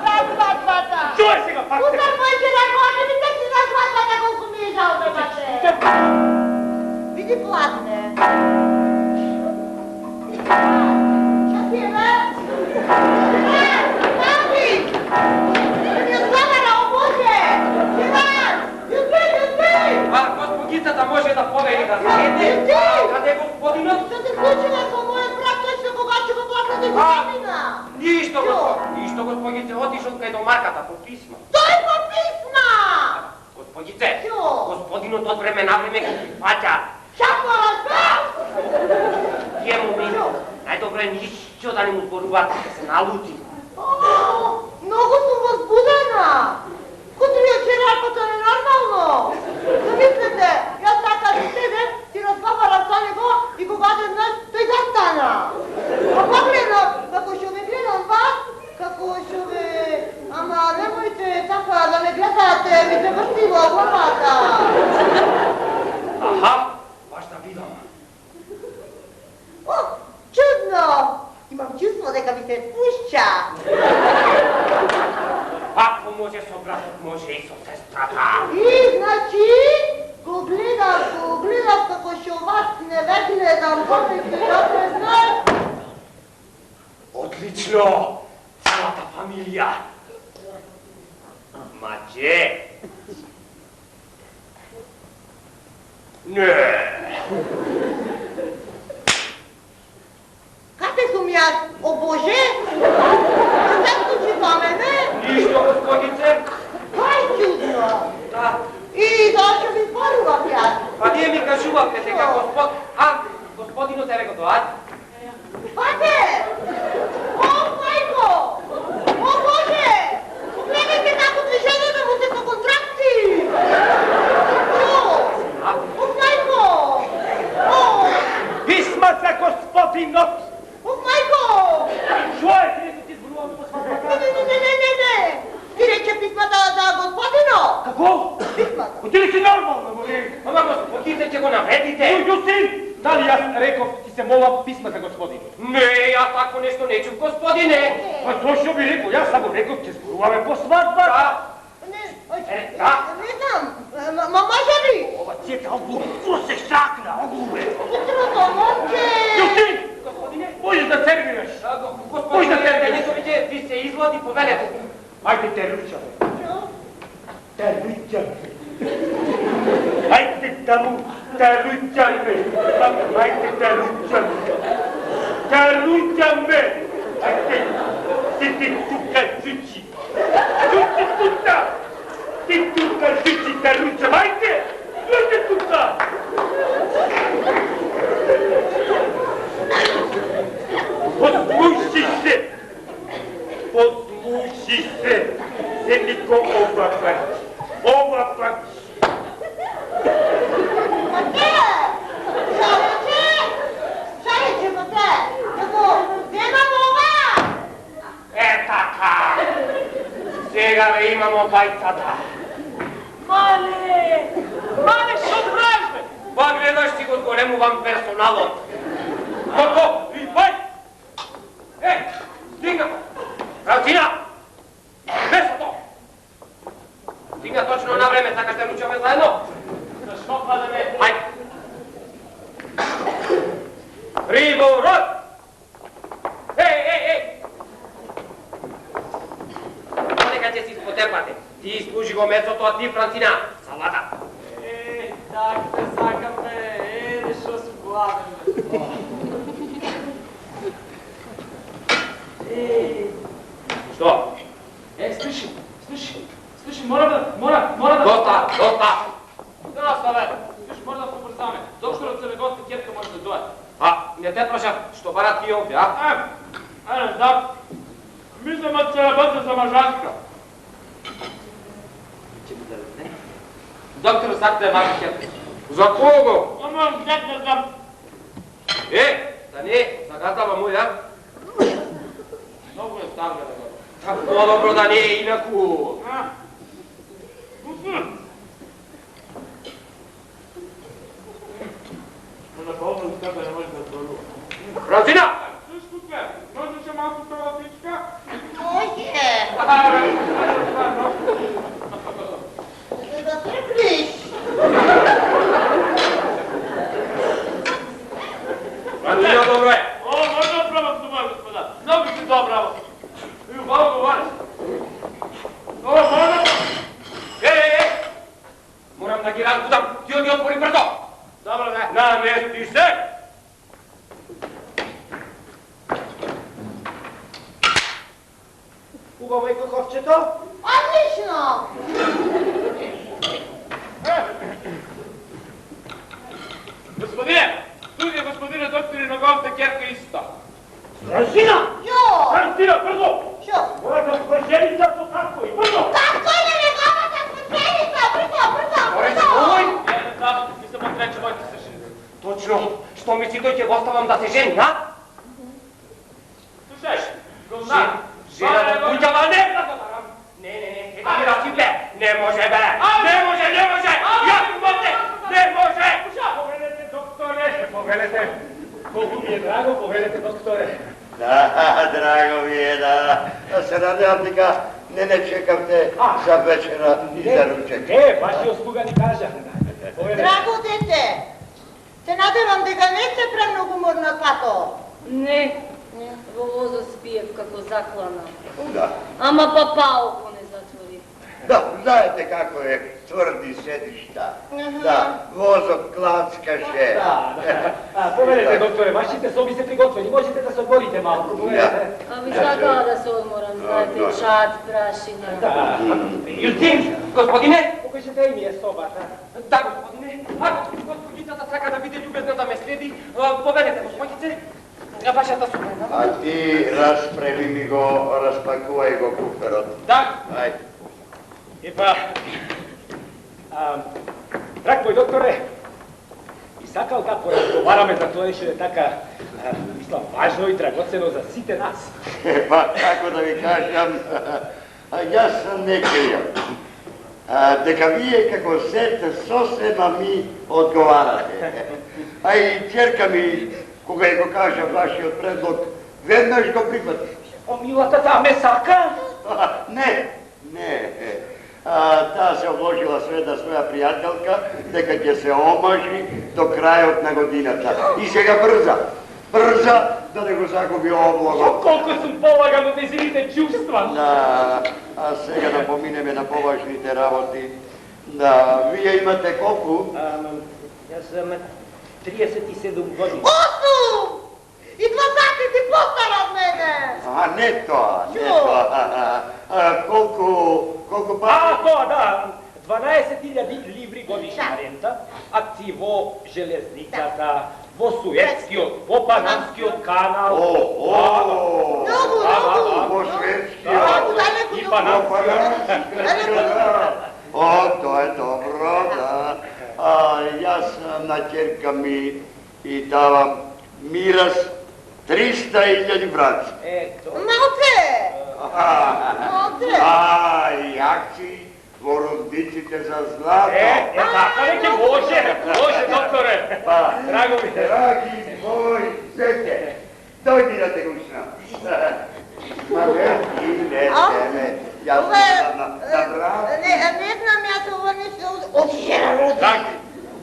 За свадбата. Што е сега пак? Утар мој Жераро, не ми текни за свадбата колку ми е жал да бате. Види пладне. Шо ти е, бе? Мами! Не ми ослава на обузе! Живан! Јуби! Ладицата може да повери да седне, а къде господинът? Що се случи, ако моят брат точно кога ще го плакна да година? Нищо, господице, отишъл кай до марката по писма. Той по писма! Господице, господинът от време на време го припатя. Шапо разбрал! Тие моменти, най-добре нищо да не му сборуват, да се налути. Много съм възбудена! Кутрия черапата е нормално! Замислете, аз така да седем, ти разпапарам за него и когато днес той да стана. А погледам, како ще ме гледам вас, како ще ме... Ама немojte така да ме гледате, ми се въртило главата. Аха, баш да видам. О, чудно! Имам чувство дека ми се пуща. Ако може со братот, може и со сестрата. И, значи, го гледам како ще вас не ве гледам, помните, аз не знам. Отлично! Цялата фамилия. Маче! Не! Кате сум јас? О Боже! Не се случи за мене? Нищо, господице! Това е чудно! Да. И защо ми порувам јас? Па вие ми кажувате сега, господинот е рекото, а? Пате! О, майко! О, Боже! Гледайте како движението му се по контракти! О, майко! О! Писма за господинот! О, майко! Що е, където ти сборувам по сватбата? Не! Ти рече писмата за господино! Какво? Писмата! Оти ли си нормална, моли? Ама господине, че го навредите! Юстин! Дали аз реков ти се мола писма за господинот? Не, аз тако нещо не чув, господине! А то що би рекол? Аз само реков, че сборуваме по сватба. Да! Не знам, може ли? Ова цета оглупо се шакна, оглупе. Утрото, момче! Юстин! Можеш да сервираш. Господине, нека ви се излади повелете. Айде те ручаме. Те ручаме. Айде таму, те ручаме. Айде те ручаме. Те ручаме. Айде, си ти тука ручи. Ручи тука. Ти тука ручи, те ручаме. Айде, ручи тука. Послушай се. Послушай се. Селико ова пак. Ова пак. Шарече, мате! Како, вземам ова! Е така! Сега да имamo байцата. Мале, що правиш, бе? Па гледаш си го големувам персоналот. Како? И бай! Стигна! Равцина! Месото! Стигна точно на време, така ще ручаме заедно. Защо падаме? Хайде! Риворот! Ей! Нека че си спотепате. Ти служи го месото, а ти, Францина, салата. Так те сакам, бе. Защо си гладен? Що? Слушай, мора да... Доста! Доста, бе. Слушай, мора да се побързаме. Доктора се гости, Керка може да дойде. Не те прашам, що барат тия опи, а? Не знам. Мислям, че се работа за мъжанска. Доктор сак да е малко Керка. За кого? Ама, не знам. Да не, загадава му, а? Много е стар, бе, да го. По-добро да не е инаку. На повна устата не може да здорува. Францина! Също бе, можеше малко това пичка? Може! Да треплиш! Францина, добро е! О, може да пробвам с това, господа. Много си добра. И хубаво говориш. О, може да... Морам да ги разбудам. Ти отвори brzo! Dobro, ne. Namesti se! Ugovo je Kokovčeto? Odlično! Gospodine, tu je gospodine doktore Nogovte Kjerka isto. Stražina! Jo! Stražina, brzo! Što? Moja sam sprženicą to tako i brzo! Tako je njegova ta sprženicą, brzo! Oj! Jedan zaštitnik mi samo treće vojte se širi. Točno, što misli dođe gosta vam da se ženi, ha? Slušaj, govnar. Žena do kuđava, ne zagovaram. Ne, hedira si be, ne može be, ne može, ja sam ovdje, ne može. Povedete, doktore, povedete. Koliko mi je drago, povedete, doktore. Da, drago mi je da se nadam ga ne čekam te za večera i za ruček. baš je ospugani kaža. Drago dete, se nadevам дека не сте премногу уморна пато. Не, во возо спиев како заклана. Da, Ама папалко не затвори. da, znate kako je tvrdi sedišta. Da, vozok klackaše. Povedete, doktore, vašите sobi se prigotveni, možete da se odmorite malko, povedete. А ви сакала да се одморам, знаете, чад, прашиња. Justin, gospodine? Покажете им je sobata. Da, gospodine. Ako gospodicата сака да биде љубезна да ме следи, поведете господице. Вашата супруга. A ti rasprevi mi go, raspakuvaj go kuperot. Да. Ajde. Епа, драг мой докторе, и сакал да поразговараме за тоа што е така, мислам, важно и драгоцено за сите нас. Pa kako da vi kažem, ja sam ne krijem. Дека вие како сете сосема ми одговарате. А и ќерка ми, кога ја го кажа вашиот предлог, веднаш го прифати. О, милата таа ме сака? Не. Таа се обложила све да своја пријателка, дека ќе се омажи до крајот на годината. И сега брза да не го загуби облогот. Колку сум полаган од незините чувства. Да, а сега да поминеме на поважните работи. Да, вие имате колку? Јас сум 37 години. 8! И 2 сати си постара од мене! Не тоа. Колку А, пари? тоа, да. 12.000 ливри годишна рента, акции во железницата, во Суетскиот, во Панамскиот канал. Многу! Во шведскиот. И Панамскиот. О, тоа е добро, да. Јас на ќерка ми и давам мирас 300.000 франци. Ето. Малце! И акции во рундиците за злато. Така ли ќе може, докторе. Драго ми. Драги мој зете, дојди да те го ушнам. Ма не, јас сум на брат. Не знам, јас ова нешто одишера.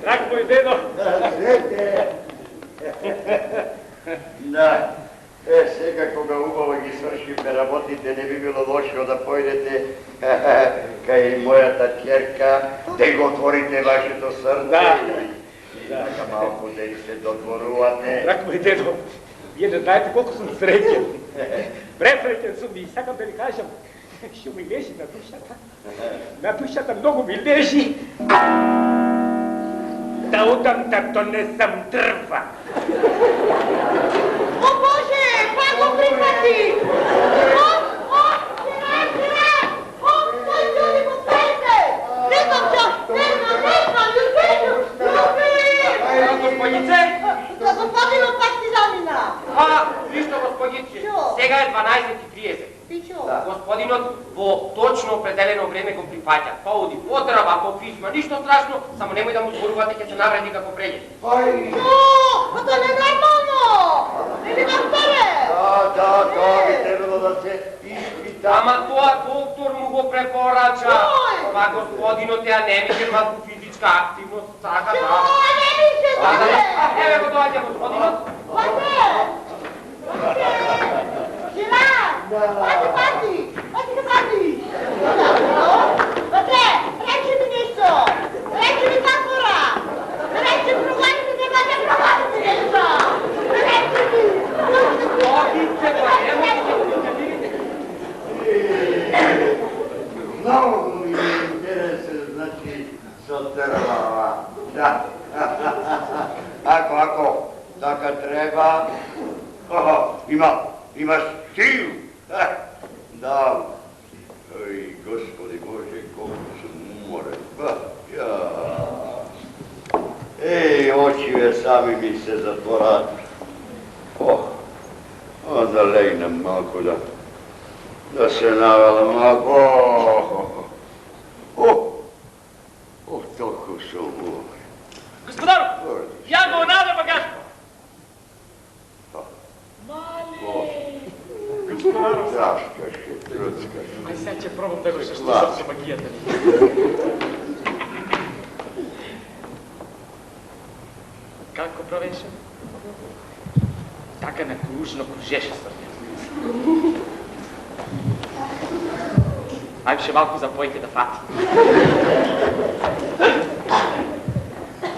Драг мој дедо. Зете. Да. Сега кога убаво ги свршиме работите, не би било лошо да појдете кај мојата ќерка, да го отворите вашето срце. Така малку да и се додворувате. Драг мој дедо, вие не знаете колку сум среќен. Пресреќен сум и сакам да ви кажам, што ми лежи на душата. На душата многу ми лежи. Да удам да донесам дрва. О Боже, па го прифати! Љуби, поспајте! Не знам што! Господице? Господинот пак си замина. Ништо, господице. Што? Сега е 12:30. Пичо. Господинот во точно определено време го прифаќа. Па оди по дрва, по писма, ништо страшно, само немој да му зборувате, ќе се навреди како преѓе. Па тоа не е нормално! Или докторе? Да, тоа би требало да се испита. Ама тоа доктор му го препорача. Ој! Ма господинот ја не мише малку физичка активност, сака да. Не мише, Еве го доаѓа господинот. Пати! Речи ми нешто! Речи ми затвора! Ako, така treba. Ima stilu. Da. Oj, Gospodi Bože, koliko sam umoran. Ej, oči sami mi se zatvoraju. Onda legnem malko da se navala malko. Toliko sam umoran. Gospodaru, ja go nade bagažko. Gospodaru, Truckaš. aj sad će probam da go še slušam se magijata. Kako provešam? Така накружно кружеше сърдето. Айде ще малко запойте да фати.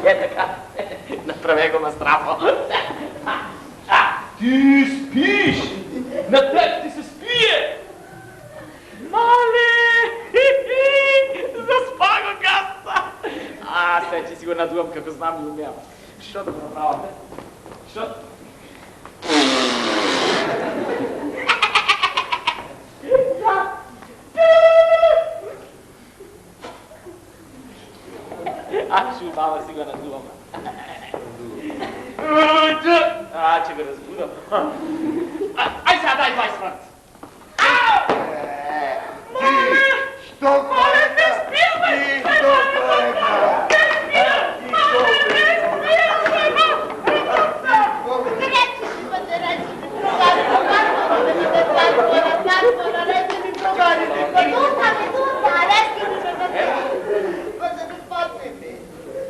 Така, направи го на страфа. Ти спиш! На теб ти се спие! Мале! Заспа го каста! Сега че си го надувам, како знам и умявам. Що да го направяме? Що? Ще баба си го надувам. Че го разбудам. Ай сега дай 20 франца. Što kolega? Ti što kolega?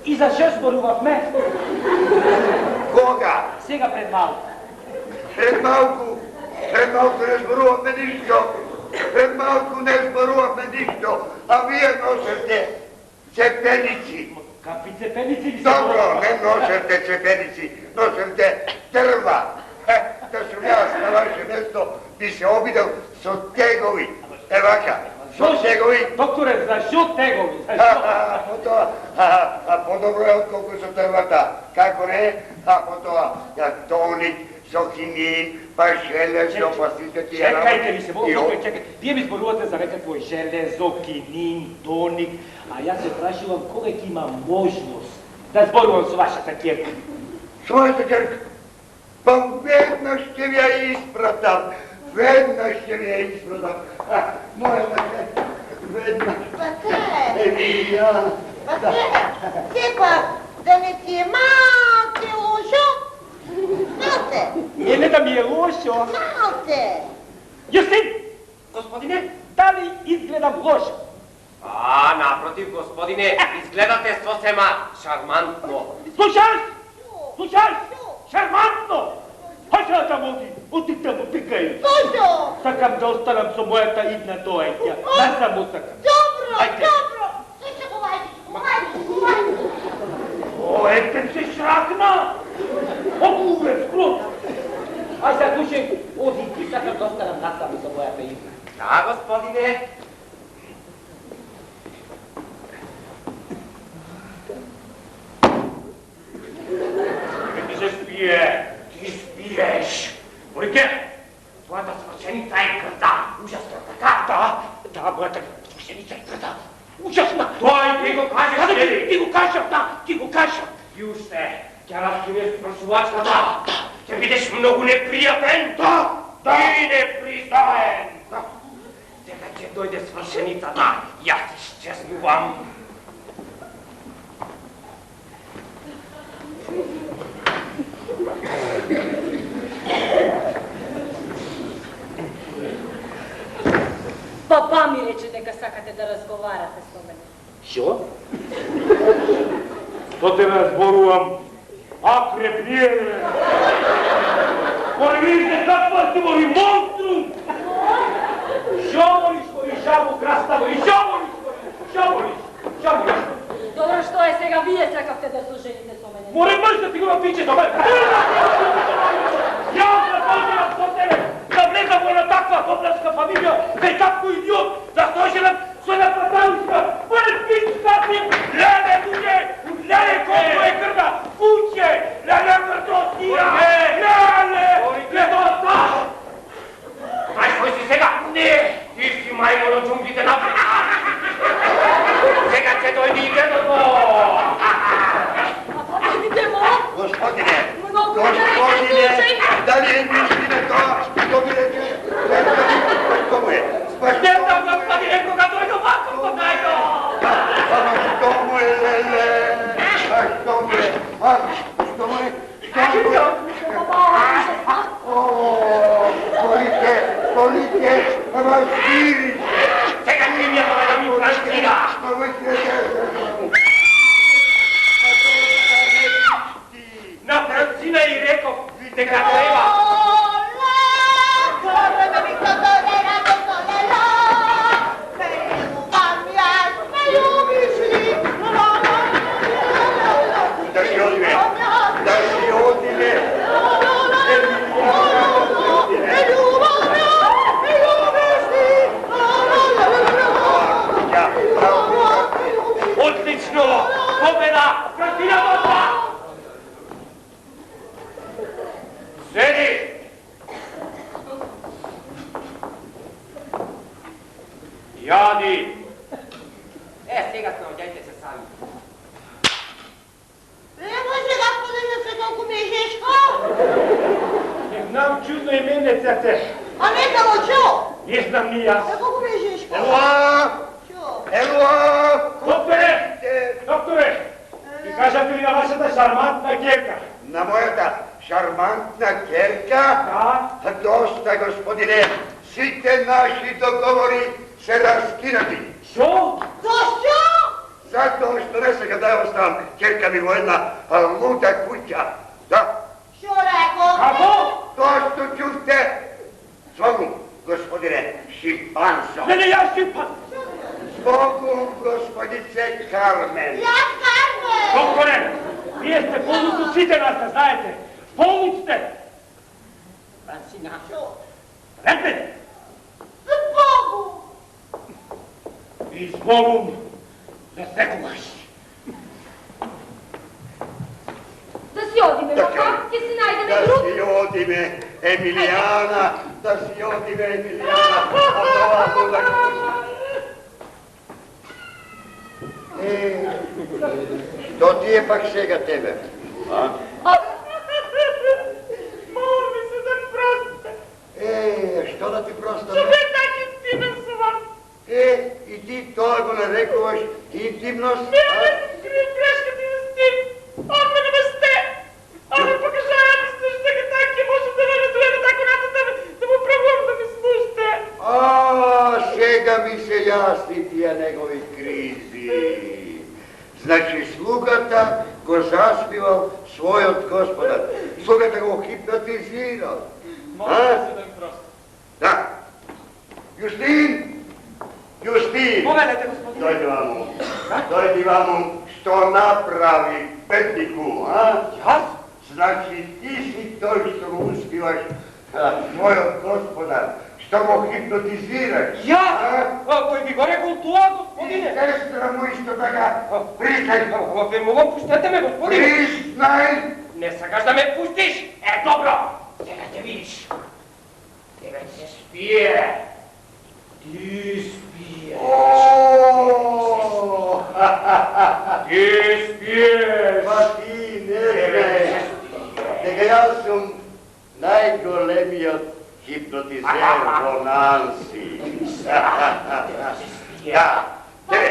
И за що зборувахме? Кога? Сега пред малко. Пред малко не зборувахме нищо. Пред малко не зборувахме нищо. А вие носите цепеници. Какви цепеници ви се Добро, не носите цепеници, носите дърва. Да съм аз на ваше место би се обидал с тегови. Евака, с тегови. Докторе, защо тегови? По-добро е отколко са дървата. Како не? Потова тоник, сохинин, па железо, па сите тия работи. Чекайте ви се, чекайте. Вие ми зборувате за некакво железо, кинин, тоник, а јас се прашувам кога ќе има можност да зборувам со вашата керка. С моята керка? Па веднаш ще ви я изпратам. Веднаш ще ви я изпратам. Моята керка, веднаш. Батер! Батер! Тепа, да не ти е малке лошо? Малте! Не да ми е лошо. Малте! Юстин! Господине? Дали изгледам лошо? Напротив, господине, изгледате сосема шармантно. Слушаш? Шармантно! Хајде да оди таму пикај. Зошто? Сакам да останам со мојата идна доаѓа. Не само сакам. Добро! О, ете се шракна! Огубе, скрот! Ај сега слушај, оди ти, сакам да останам насаме со мојата идна. Да, господине. Ти спиеш. Морике, твоята свършеница е кръда. Ужасна така. Да, моята свършеница е кръда. Ужасна. Той ти го кажеш ли? Ти го кажа. И още, тя разкриве с прашувачката. Ще бидеш много неприятен. И непристаен. Сега, че дойде свършеницата, и аз изчезнувам. Папа ми рече дека сакате да разговарате со мене. Шо? Што те разборувам? Акрепније! Видите каква си мови монструм! Шо волиш, мови жаво краставо и шо волиш? Добро, што е сега, вие сакавте да се жените со мене. Море мъж да ти го напиче, добре! Јас да доживам со тебе, да влезам во на таква бобнарска фамилија, кај такво идиот, да соженам со една праталишка, море пичка ти, леле, луѓе, леле, колко е крда, Не мисли това, що ми рече. Що му е? Не знам, господине, кога дойде вакуум, дойде! Ама що му е, леле? Що му е? Що му е? Столите, ама спири! Сега ти ми я да ми пращира! На Францина и реков, дека треба! Да си одиме! Да си одиме! Отлично! Победа! Францина дошла! Седи! Яди! Сега снабдяйте се сами. Може, господине, се толкова ми е жешко? Не знам чудно име не цяце. А не далечо? Не знам ни аз. Колко ми е жешко? Елуа! Елуа! Докторе! Докторе! И кажете ли на вашата шармантна керка? На моята шармантна керка? Да. Доста, господине. Сите наши договори се разкинати. Шо? Защо? Zato što ne se ga daje ostavam, kerka mi mu jedna luda kuća. Da. Що реко? Како? To što čuste, zbogom, gospodine Šimpanso. Не, јас шипан. Zbogom, gospodice Carmen. Јас Кармен! Докторе, вие сте полуц от сите нас, да знаете. Полуц сте. Францина. Що? Репет. Богу! И с Богом за секогаш. Да си одиме, ма как ќе си најдеме Da друг? si odime, Emiliana, da si odime, Emiliana, od ova luda kuća. To ti je pak svega tebe. A? Molim mi se da prostite. Što da ti prosto Što be taki intimen su vam? I ti to го нарекуваш интимност? Не, не, крив грешка ти не стим. Одме не ме сте. Ама покажаја ми сте, што така таки може да ме надуеме тако нататък, да му правувам да ми слушате. Сега ми се ясни тия негови кризи. Значи слугата го заспивал својот господар. Слугата го хипнотизирал. Може да се да ми просто. Да. Юстин! Юстин! Повелете, господин. Дојди ваму. Дојди ваму. Што направи Петнику, а? Јас? Значи ти си тој што го успиваш својот господар. Што го хипнотизираш. Јас? Кој би го рекол тоа, господине? Сестра му исто така. Признај. Ве молам, пуштете ме, господине. Признај. Не сакаш да ме пуштиш? Добро. Сега ќе видиш. Тебе се спие. Ти спиеш. Ти спиеш. Па ти не знаеш дека јас сум најголемиот хипнотизер во Нанси. Да, тебе.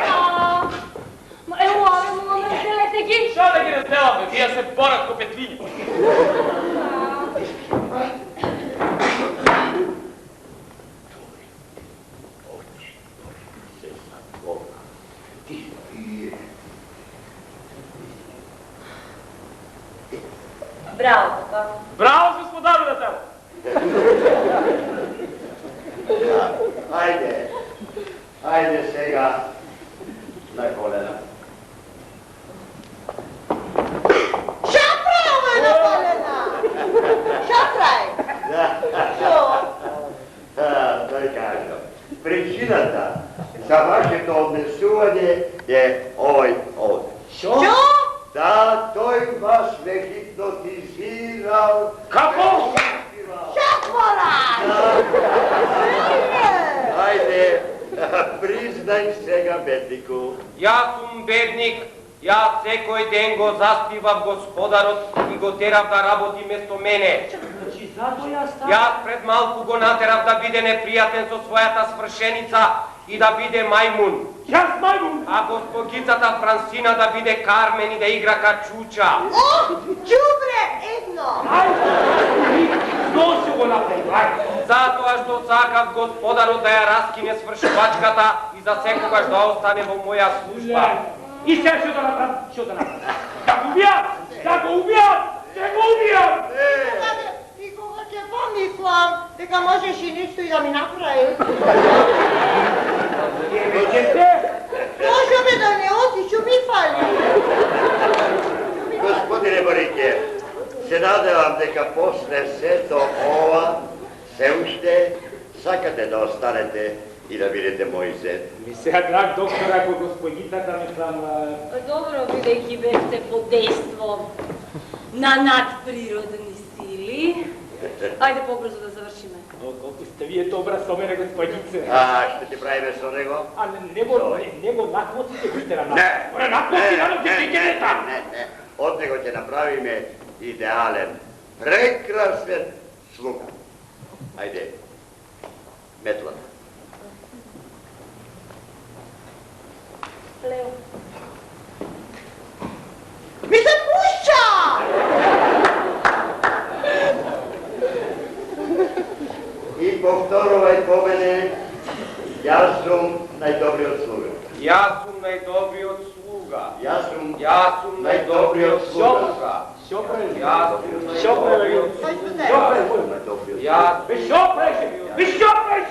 Ма ело, моля, разделете ги. Шо да ги разделаме? Вие се борат ко петлини. Браво, папа. Браво, господару на тело! Ајде сега на колена. Шапрај, на колена! Шапрај! Тој кажам. Причината за вашето однесување е овој овде. Што? Да, тој вас ме хипнотизирал. Како? Шапрај! Ајде, признај сега, беднику. Јас сум бедник Ja secoj den go zaspivav gospodarot i go terav da raboti mesto mene. Значи зато ја став. Јас пред малку го натерав да биде непријатен со својата свршеница и да биде мајмун. Јас мајмун. А госпогицата Франсина да биде Кармен и да игра качуча. О, đubre, едно. Што си го направи? Затоа што сакав господарот да ја раскине свршувачката и за секогаш да остане во моја служба. И сега што да направам? Што да направам? Да го убијам! Да го убијам! Да го убијам! И кога ќе помислам, дека можеш и нешто и да ми направи. Може бе да не оти, што ми фали. Господине Борике, се надевам дека после сето ова, се уште сакате да останете и да бидете мој зет. Ми сега, драг доктор, ако господицата ми сама... Добро, бидејќи бевте под дејством на надприродни сили. Ајде побрзо да завршиме. О, колку сте вие добра со мене, господице. А, што ќе правиме со него? А него накмотите битера на... Не! Оре, накмоти на ќе там! Не. Од него ќе направиме идеален, прекрасен слуга. Ајде, метлата. Лео. Ми се пушча! И повторувај по мене, јас сум најдобриот слуга. Јас сум најдобриот слуга. Јас сум најдобриот слуга. Што прави? Јас сум најдобриот Ајде, Што прави? Јас Бе, што прави? Бе, што прави?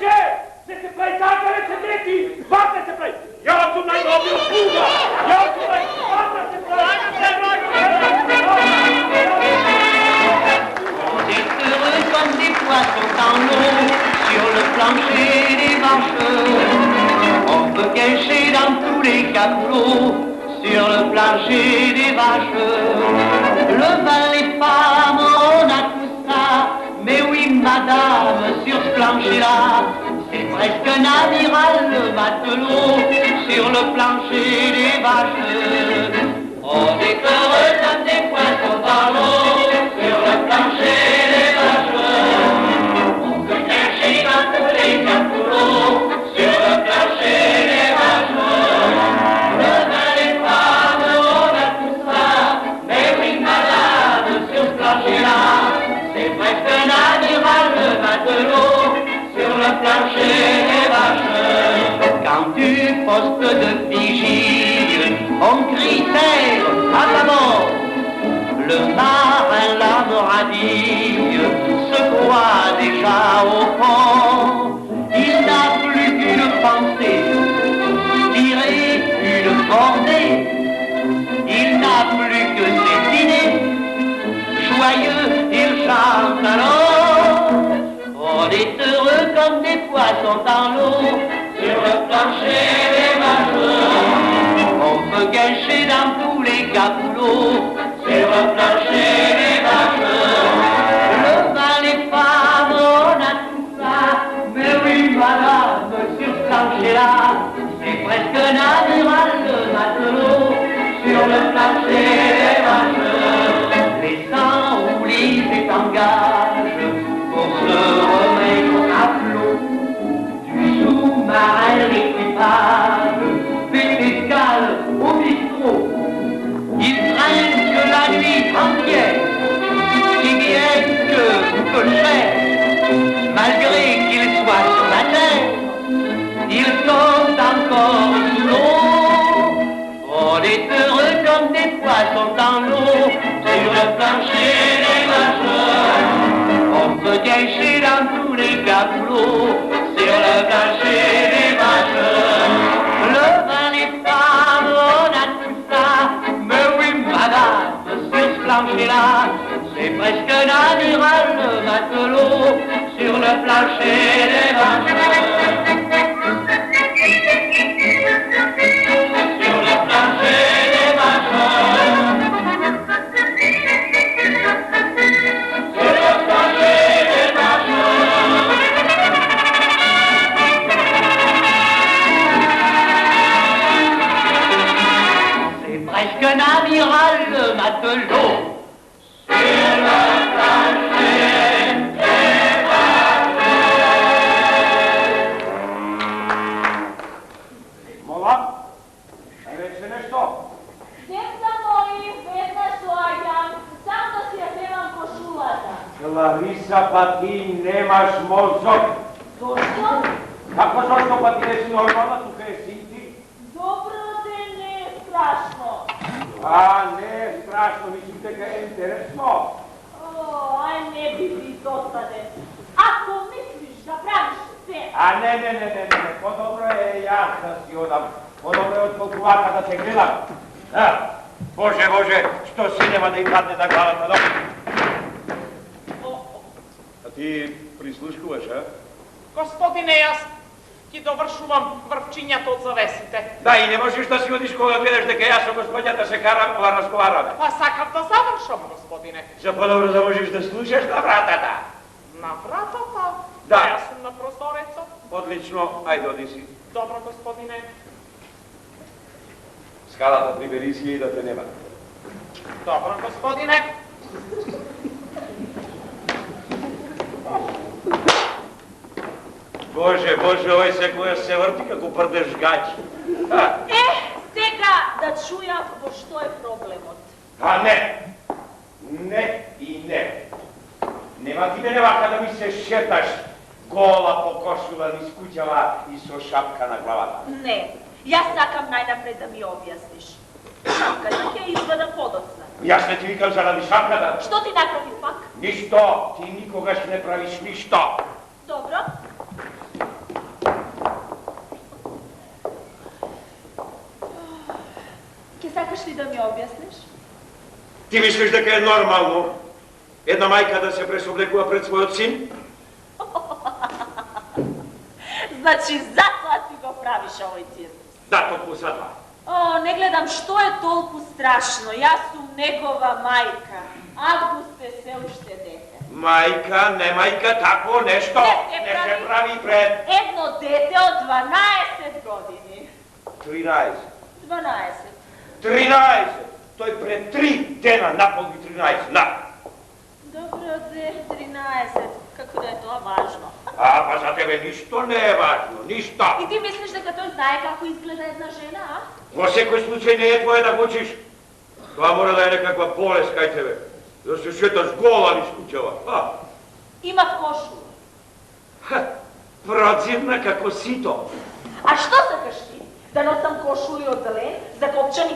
Не се прави така, не се дети! Бата се прави! Јас сум најдобриот слуга! Јас сум бата се прави! On est heureux comme des poissons dans l'eau, sur le plancher des vaches. On peut cacher dans tous les capots, sur le plancher des vaches. Le vin, les femmes, on a tout ça, mais oui madame, sur ce plancher-là, c'est presque un amiral, le matelot, sur le plancher des vaches. On est heureux comme des poissons dans l'eau, sur le plancher des vaches. On peut cacher dans tous les capots, sur le plancher des vaches. Le vin, les femmes, on a tout ça, mais oui madame, sur ce plancher-là, c'est presque un amiral, le matelot, sur le plancher des vaches. Quand tu postes de vigie, on crie terre à ta mort. Le marin, l'âme radie, se croit déjà au fond. Il n'a plus qu'une pensée, tirer une bordée. Il n'a plus que ses idées, joyeux, il chante alors. On est heureux comme des poissons dans l'eau, sur le plancher des vaches. On peut gâcher dans tous les capoulots, sur le plancher des vaches. Le vin, les femmes, on a tout ça, mais oui madame, sur ce plancher-là, c'est presque un amiral, le matelot, sur le plancher des vaches. Les sangs-roulis et tangage pour se remettre à flot. Du sous-marin l'équipage fait escale au bistrot. Il traîne que la nuit entière, si bien que coûte cher, malgré qu'il soit sur la terre, il tombe encore sous l'eau. On est heureux comme des poissons dans l'eau, sur le plancher des vaches. On peut gâcher dans tous les capoulots, sur le plancher des vaches. Le vin, les femmes, on a tout ça, mais oui madame, sur ce plancher-là, c'est presque un amiral, le matelot, sur le plancher des vaches. Sur le plancher des vaches. Sur le plancher des vaches. C'est presque Клариса, па ти немаш мозок. Зошто? Како зашто па ти не си нормална, тука е син ти? Добро де, не е страшно. Не е страшно, мислим дека е интересно. Ай, не би досаден. Ако мислиш да правиш се... Не, по-добро е јас да си одам. По-добро е од колкувака да се гледам. Боже, што си нема да им падне на главата, да? А ти прислушкуваш, а? Господине, јас ти довршувам врвчињата од завесите. Да, и не можеш да си одиш кога гледаш дека јас со господјата се карам, кога разговараме. Па сакам да завршам, господине. За по-добро да можеш да слушаш на вратата. На вратата? Да. Јас сум на прозорецот. Одлично, ајде оди си. Добро, господине. Скалата прибери си и да те нема. Добро, господине. Боже, овој секогаш се врти како прдеш гач. Сега да чујам во што е проблемот. Не и не. Нема ти мене вака да ми се шеташ гола по кошула низ куќава и со шапка на главата. Не, јас сакам најнапред да ми објасниш. Шапката ќе изгледа подоцна. Јас не ти викам заради шапката. Што ти направи пак? Ништо, ти никогаш не правиш ништо. Добро. Ке сакаш ли да ми објасниш? Ти мислиш дека е нормално една мајка да се пресоблекува пред својот син? Значи, затоа ти го правиш овој цирк. Да, толку затоа. Не гледам што е толку страшно. Јас сум негова мајка. Август е се уште дете. Мајка, не мајка, такво нешто не се прави пред... Едно дете од 12 години. 13. 12. Тој пред 3 дена наполни 13, на. Добро, 13. Како да е тоа важно? Па за тебе ништо не е важно, ништо. И ти мислиш дека тој знае како изгледа една жена, а? Во секој случај не е твое да го учиш. Тоа мора да е некаква болест кај тебе. Да се шеташ гола низ куќава. Има кошула. Продзивна како сито. А што сакаш ти? Да носам кошули од лен, закопчани,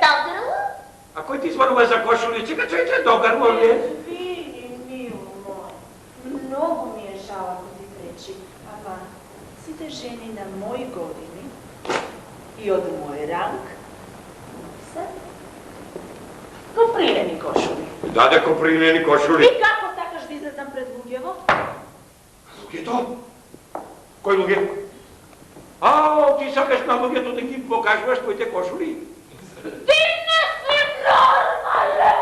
дагрла? А кој ти зборува за кошули? Чека, догрла ли? Извини, мило мој. Многу ми е жал ако ти пречи. Ама, сите жени на мои години и од мој ранг се копринени кошули. Даде копринени кошули. И како сакаш да излезам пред луѓево? Луѓето? Кој луѓе? Ти сакаш на луѓето да ги покажуваш твоите кошули? Ти не си нормален!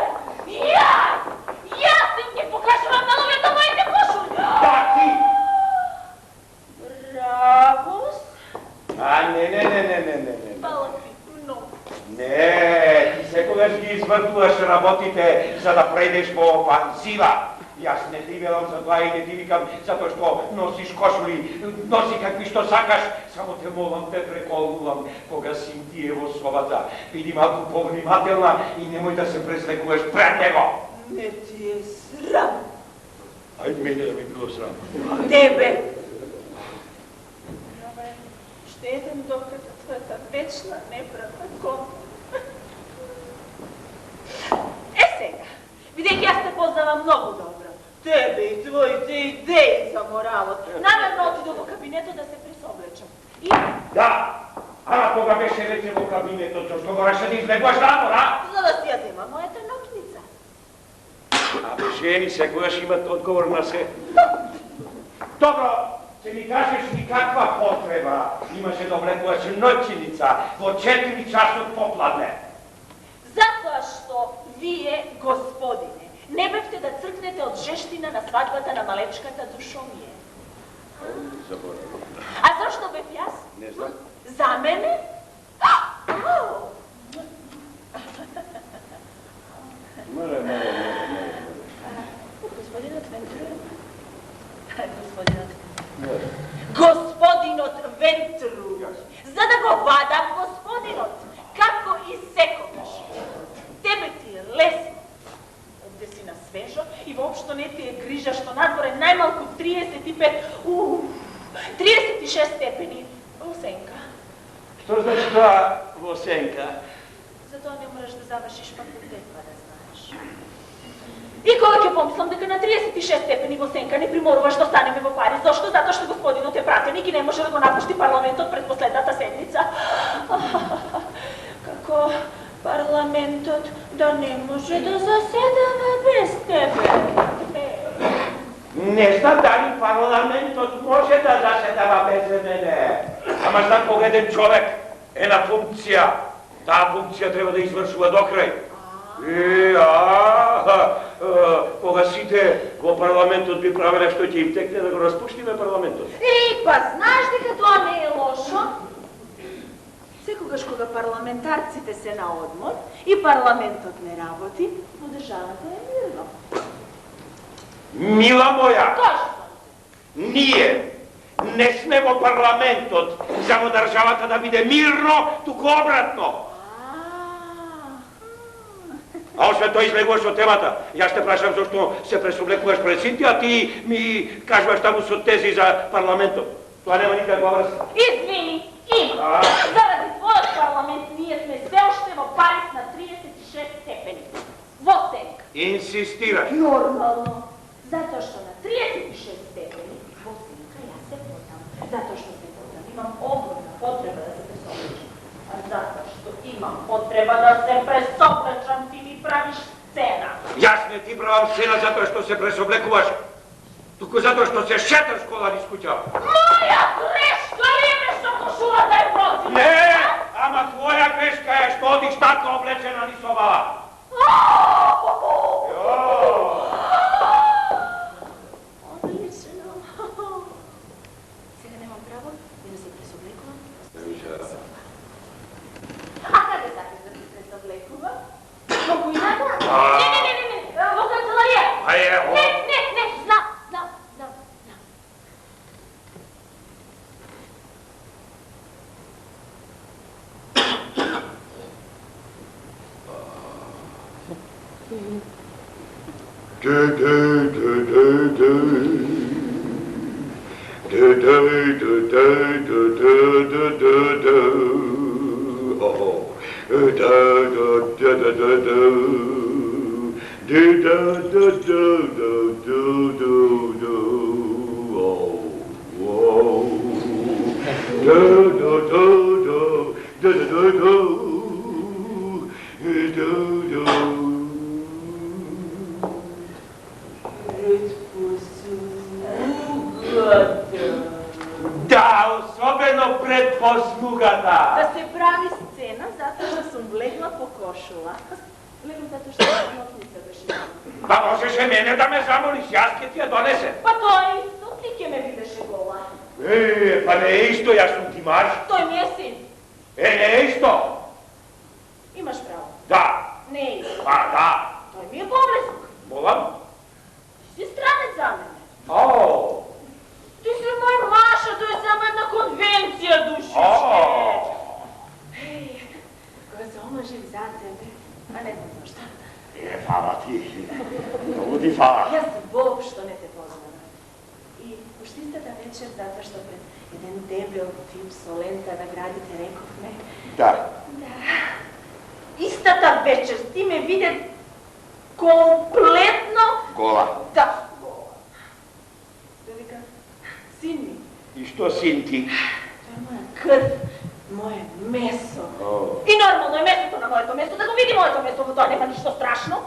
Јас им ги покажувам на луѓето моите кошули! Да, ти! Бравос! Не. Фала ти, многу. Не, ти секогаш ги извртуваш работите за да предеш во офанзива. Јас не ти велам за тоа и не ти викам затоа што носиш кошули, носи какви што сакаш, само те молам, те преколнувам кога син ти е во собата. Биди малку повнимателна и немој да се презлекуваш пред него. Не ти е срам. Ајде мене да ми било срам. Тебе. Ще едем докато твоята вечна неправда конта. Сега, видејќи јас те познавам многу добро. Тебе и твоите идеи за моралот. Намерно отидов во кабинетот да се пресоблечам. И... Да, ама кога беше веќе во кабинетот, што мораше да излегуваш надвор, За да си ја зема мојата нокница. Жени секогаш имат одговор на се. Добро, ќе ми кажеш ни каква потреба имаше да облекуваш ноќеница во 4 часот попладне? Затоа што вие, господине, не бевте да цркнете од жештина на свадбата на малечката Душомие. Заборавам. А зашто бев јас? Не знам. За мене? Море. Господинот Вентру. Господинот Вентру. За да го вадам господинот. Како и секогаш. Тебе ти е лесно. Овде си на свежо и въопшто не ти е грижа, што надвор е најмалку 36 степени во сенка. Што значи тоа во сенка? Затоа не мораш да завршиш факултет, па да знаеш. И кога ќе помислам дека на 36 степени во сенка не приморуваш да останеме во Париз, зашто? Затоа што господинот е пратеник и не може да го напушти парламентот пред последната седмица. Како парламентот да не може да заседава без тебе? Не знам дали парламентот може да заседава без мене. Ама знам кога еден човек е на функција, таа функција треба да извршува до крај. Кога сите во парламентот би правеле што ќе им текне да го распуштиме парламентот. Па знаеш дека тоа не е лошо? Секогаш кога парламентарците се на одмор и парламентот не работи, но државата е мирно. Мила моја, Точно. ние не сме во парламентот за во државата да биде мирно, туку обратно. А освен тоа излегуваш од темата. Јас те прашам зашто се пресоблекуваш пред сите, а ти ми кажуваш таму со тези за парламентот. Тоа нема никаква врска. Извини, има. Заради твојот парламент ние сме се уште во Париз на 36 степени. Во сенка. Инсистираш. Нормално. Затоа што на 36 степени во сенка јас се потам. Затоа што се потам. Имам огромна потреба да се пресоблечам. А затоа што имам потреба да се пресоблечам, ти ми правиш сцена. Јас не ти правам сцена затоа што се пресоблекуваш, туку затоа што се шеташ кола низ куќа. Моја грешка ли е што кошулата е прозива? Не, ама твоја грешка е што одиш така облечена низ оваа. Одлично. Сега немам право и да се пресоблекувам. А каде сакаш да се пресоблекува? Во кујната? Не, во канцеларија. Не, знам. Да, особено пред послугата. Да се прави сцена затоа што сум влегла по кошула. Влегам затоа што работница беше. Па можеше мене да ме замолиш, јас ќе ти ја донесем. Па тоа е исто, ти ќе ме видеше гола. Па не е исто, јас сум ти маж. Тој ми е син. Не е исто. Имаш право. Да. Не е исто. Па да. Тој ми е поблизок. Молам? Ти си странец за мене. Ти си мој маша, тој е само една конвенција, душичке. Кога се омажем за тебе, а не знам зашто. Фала ти. Многу ти фала. Јас воопшто не те познавам. И уште истата вечер, затоа што пред еден дебел тип со лента наградите рековме. Да. Истата вечер ти ме виде комплетно... Гола. Да, гола. Да вика, син ми. И што син ти? Тоа е моја крв, моје месо. И нормално е месото на моето место, да го види моето месо, во тоа нема ништо страшно.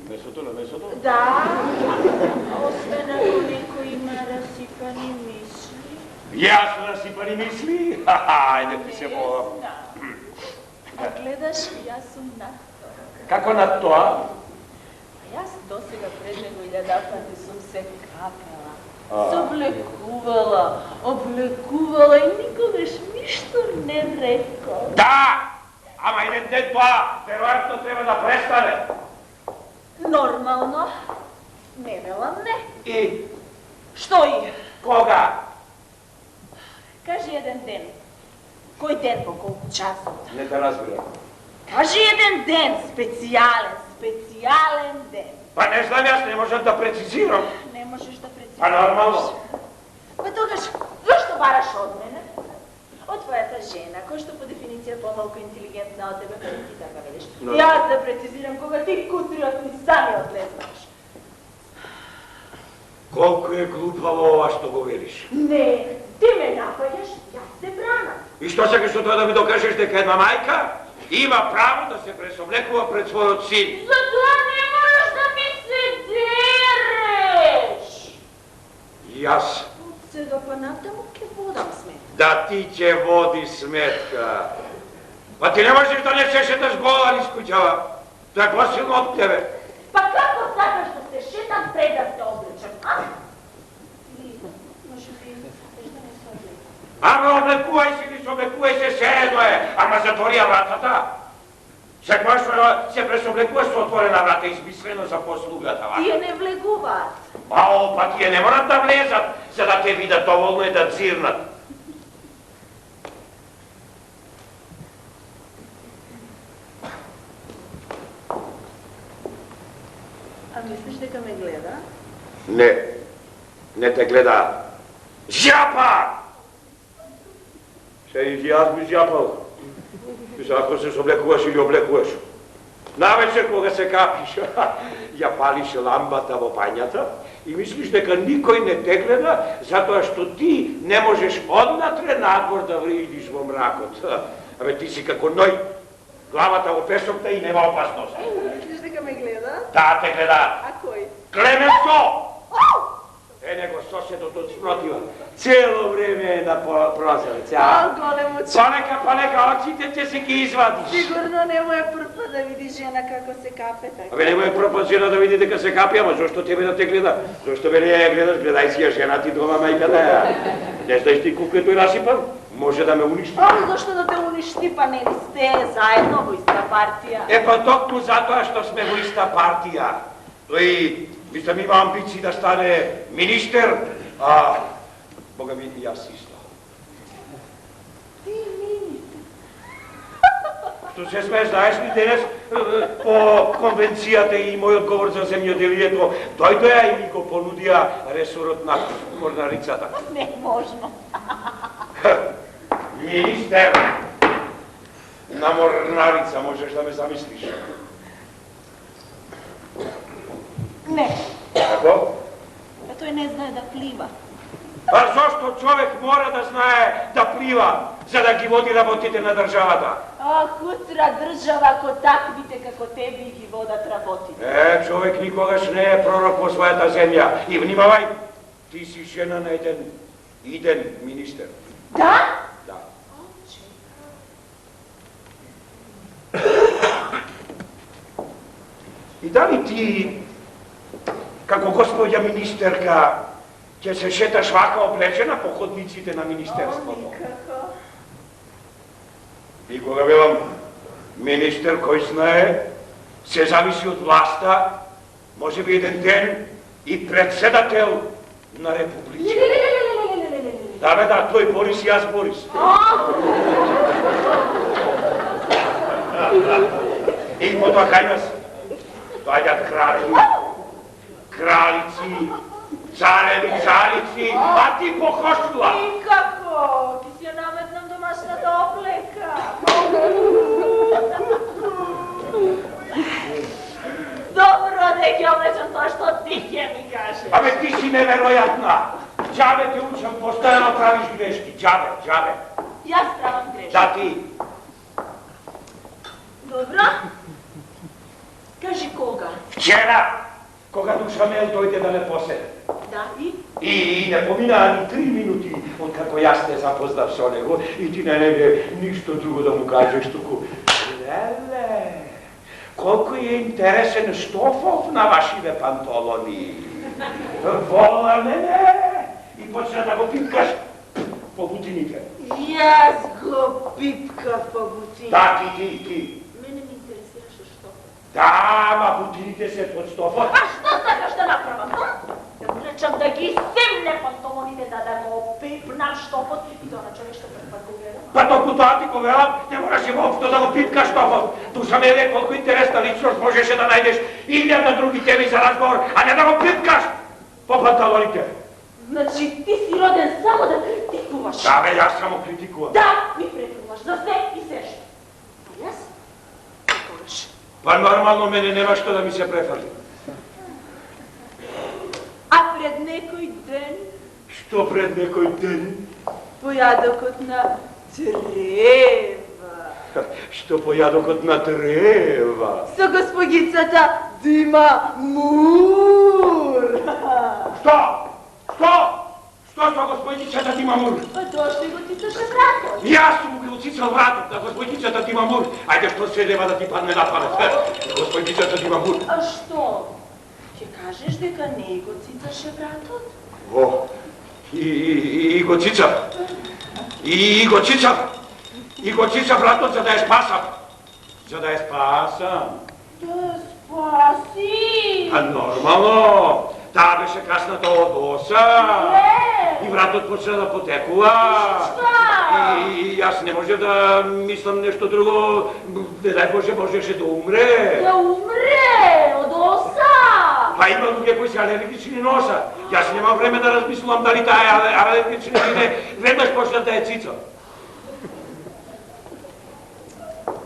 Месото на месото? Да, освен ако некој има расипани мисли. Јас расипани мисли? Ајде ти се молам. А гледаш, јас сум над тоа. Како над тоа? Јас досега пред него 1000 пати сум се капела, се облекувала и никогаш ништо не рекол. Да! Ама еден ден тоа веројатно треба да престане. Нормално. Не велам не. И? Што и? Кога? Кажи еден ден. Кој ден по колку часот? Не те разбирам. Кажи еден ден, специјален ден. Pa ne znam, jaz ne možem da preciziram. Ne možeš da preciziraš. Pa normalno. Pa тогаш, zašto varaš od mene? Od твоята žena, ko što po definiciji je pomalko inteligentna od tebe, ti tako veliš. Ja da preciziram koga ti kutriot ni sami ne znaš. Koliko je glupavo ova što govoriš. Ne, ti me napadaš, ja se branam. I što ćeš od toga da mi dokažeš дека една majka ima pravo da se presoblekува pred svojot sin? Zato ne moraš da mi se dereš. Jaz. Сега па натаму ке водам сметка. Да ти ќе води сметка. Па ти не можеш да не се шеташ гола низ куќава. Тоа е посилно од тебе. Па како сакаш да се шетам пред да се облечам, а? Или, може би, сакаш да не се облечам? Ама облекувај се или се облекувај се, се едно е. Ама затворија вратата. Секогаш се пресоблекуваш со отворена врата, измислено за послугата. Тие не влегуваат. Ао, па тие не морат да влезат, за да те видат доволно и да цирнат. А мислиш дека ме гледа? Не те гледа. Жапа! Се и јас би жапал. Ако се облекуваш или облекуваш. Навечер кога се капиш, ја палиш ламбата во бањата и мислиш дека никој не те гледа, затоа што ти не можеш однатре надвор да видиш во мракот. Абе ти си како ној, главата во песокта и нема опасност. Мислиш дека ме гледа? Да, те гледа. А кој? Клеменцо! Него соседот од спротива. Цело време е на прозорец. Големо че. Па нека очите ќе се ги извадиш. Сигурно не му е прв пат да види жена како се капе така. Абе не му е прв пат жена да види дека се капи, ама зошто тебе да те гледа? Зошто ме не ја гледаш? Гледај си ја жена ти дома, мајката ја. Не знаеш ти колку е тој насипан? Може да ме уништи. Ама зашто да те уништи, па не ли сте заедно во иста партија? Е па токму затоа што сме во иста партија. Тој мислам има амбиции да стане министер, а бога ми и јас исто. Ти министер? Што се смееш, знаеш ли денес по конвенцијата и мојот говор за земјоделието, дојдоја и ми го понудија ресорот на морнарицата. Не можно. Министер на морнарица, можеш да ме замислиш. Не. Како? А тој не знае да плива. Па зошто човек мора да знае да плива, за да ги води работите на државата? А, хутра држава ко таквите како тебе ги водат работите. Човек никогаш не е пророк во својата земја. И внимавај, ти си жена на иден министер. Да? Да. И дали ти, како господја министерка, ќе се шеташ вака облечена по ходниците на министерството? Никако. И кога велам министер кој знае, се зависи од власта, може би еден ден и председател на република. Да бе, да, тој Борис и јас Борис. И потоа кај нас доаѓаат кралици, цареви, царици, а ти похошла. Никако, ти си ја наметнам домашната облека. Добро, да ќе облечам тоа што ти ќе ми кажеш. Абе, ти си неверојатна. Џабе те учам, постојано правиш грешки. Џабе. Јас правам грешки. Да, ти. Добро. Кажи кога? Вчера, кога Душамел дојде да ме посети. Да, и? И не поминаа ни 3 минути од како јас те запознав со него и ти не ништо друго да му кажеш, туку леле, колку е интересен штофов на вашиве пантолони. Вола, не, и почна да го пипкаш по бутините. Јас го пипкав по бутините. Да, ти. Мене ми интересираше штофов. Да, ма бутините се под штофот. А што сакаш да направам? Да речам да ги сем не панталоните да го пипнам штопот и тоа на човек што прв пат го гледам. Па толку тоа ти го велам, не мораше воопшто да го пипкаш штопот. Душа ме е колку интересна личност можеше да најдеш 1000 други теми за разговор, а не да го пипкаш по панталоните. Значи ти си роден само да критикуваш. Да, бе, јас само критикувам. Да, ми прекруваш за све и сешто. А јас? Никогаш. Па нормално мене нема што да ми се префрли. А пред некој ден? Што пред некој ден? Појадокот на трева. Што појадокот на трева? Со госпогицата Дима Мур. Што? Што? Што со господицата Дима Мур? Па тоа што го цицаше вратот. Јас сум го цицал вратот на господицата Дима Мур. Ајде што се нема да ти падне на памет. Господицата Дима Мур. А што? Ќе кажеш дека не го цицаше вратот? Во. И го цицав. И го цицав. И го цицав вратот за да ја спасам. За да ја спасам. Да спаси. А нормално. Таа беше касната од оса. И вратот почна да потекува. И јас не може да мислам нешто друго. Не дај Боже, можеше да умре. Да умре од оса. Па има луѓе кои се алергични на оса. Јас немам време да размислувам дали таа е алергична или не. Веднаш почна да ја цицам.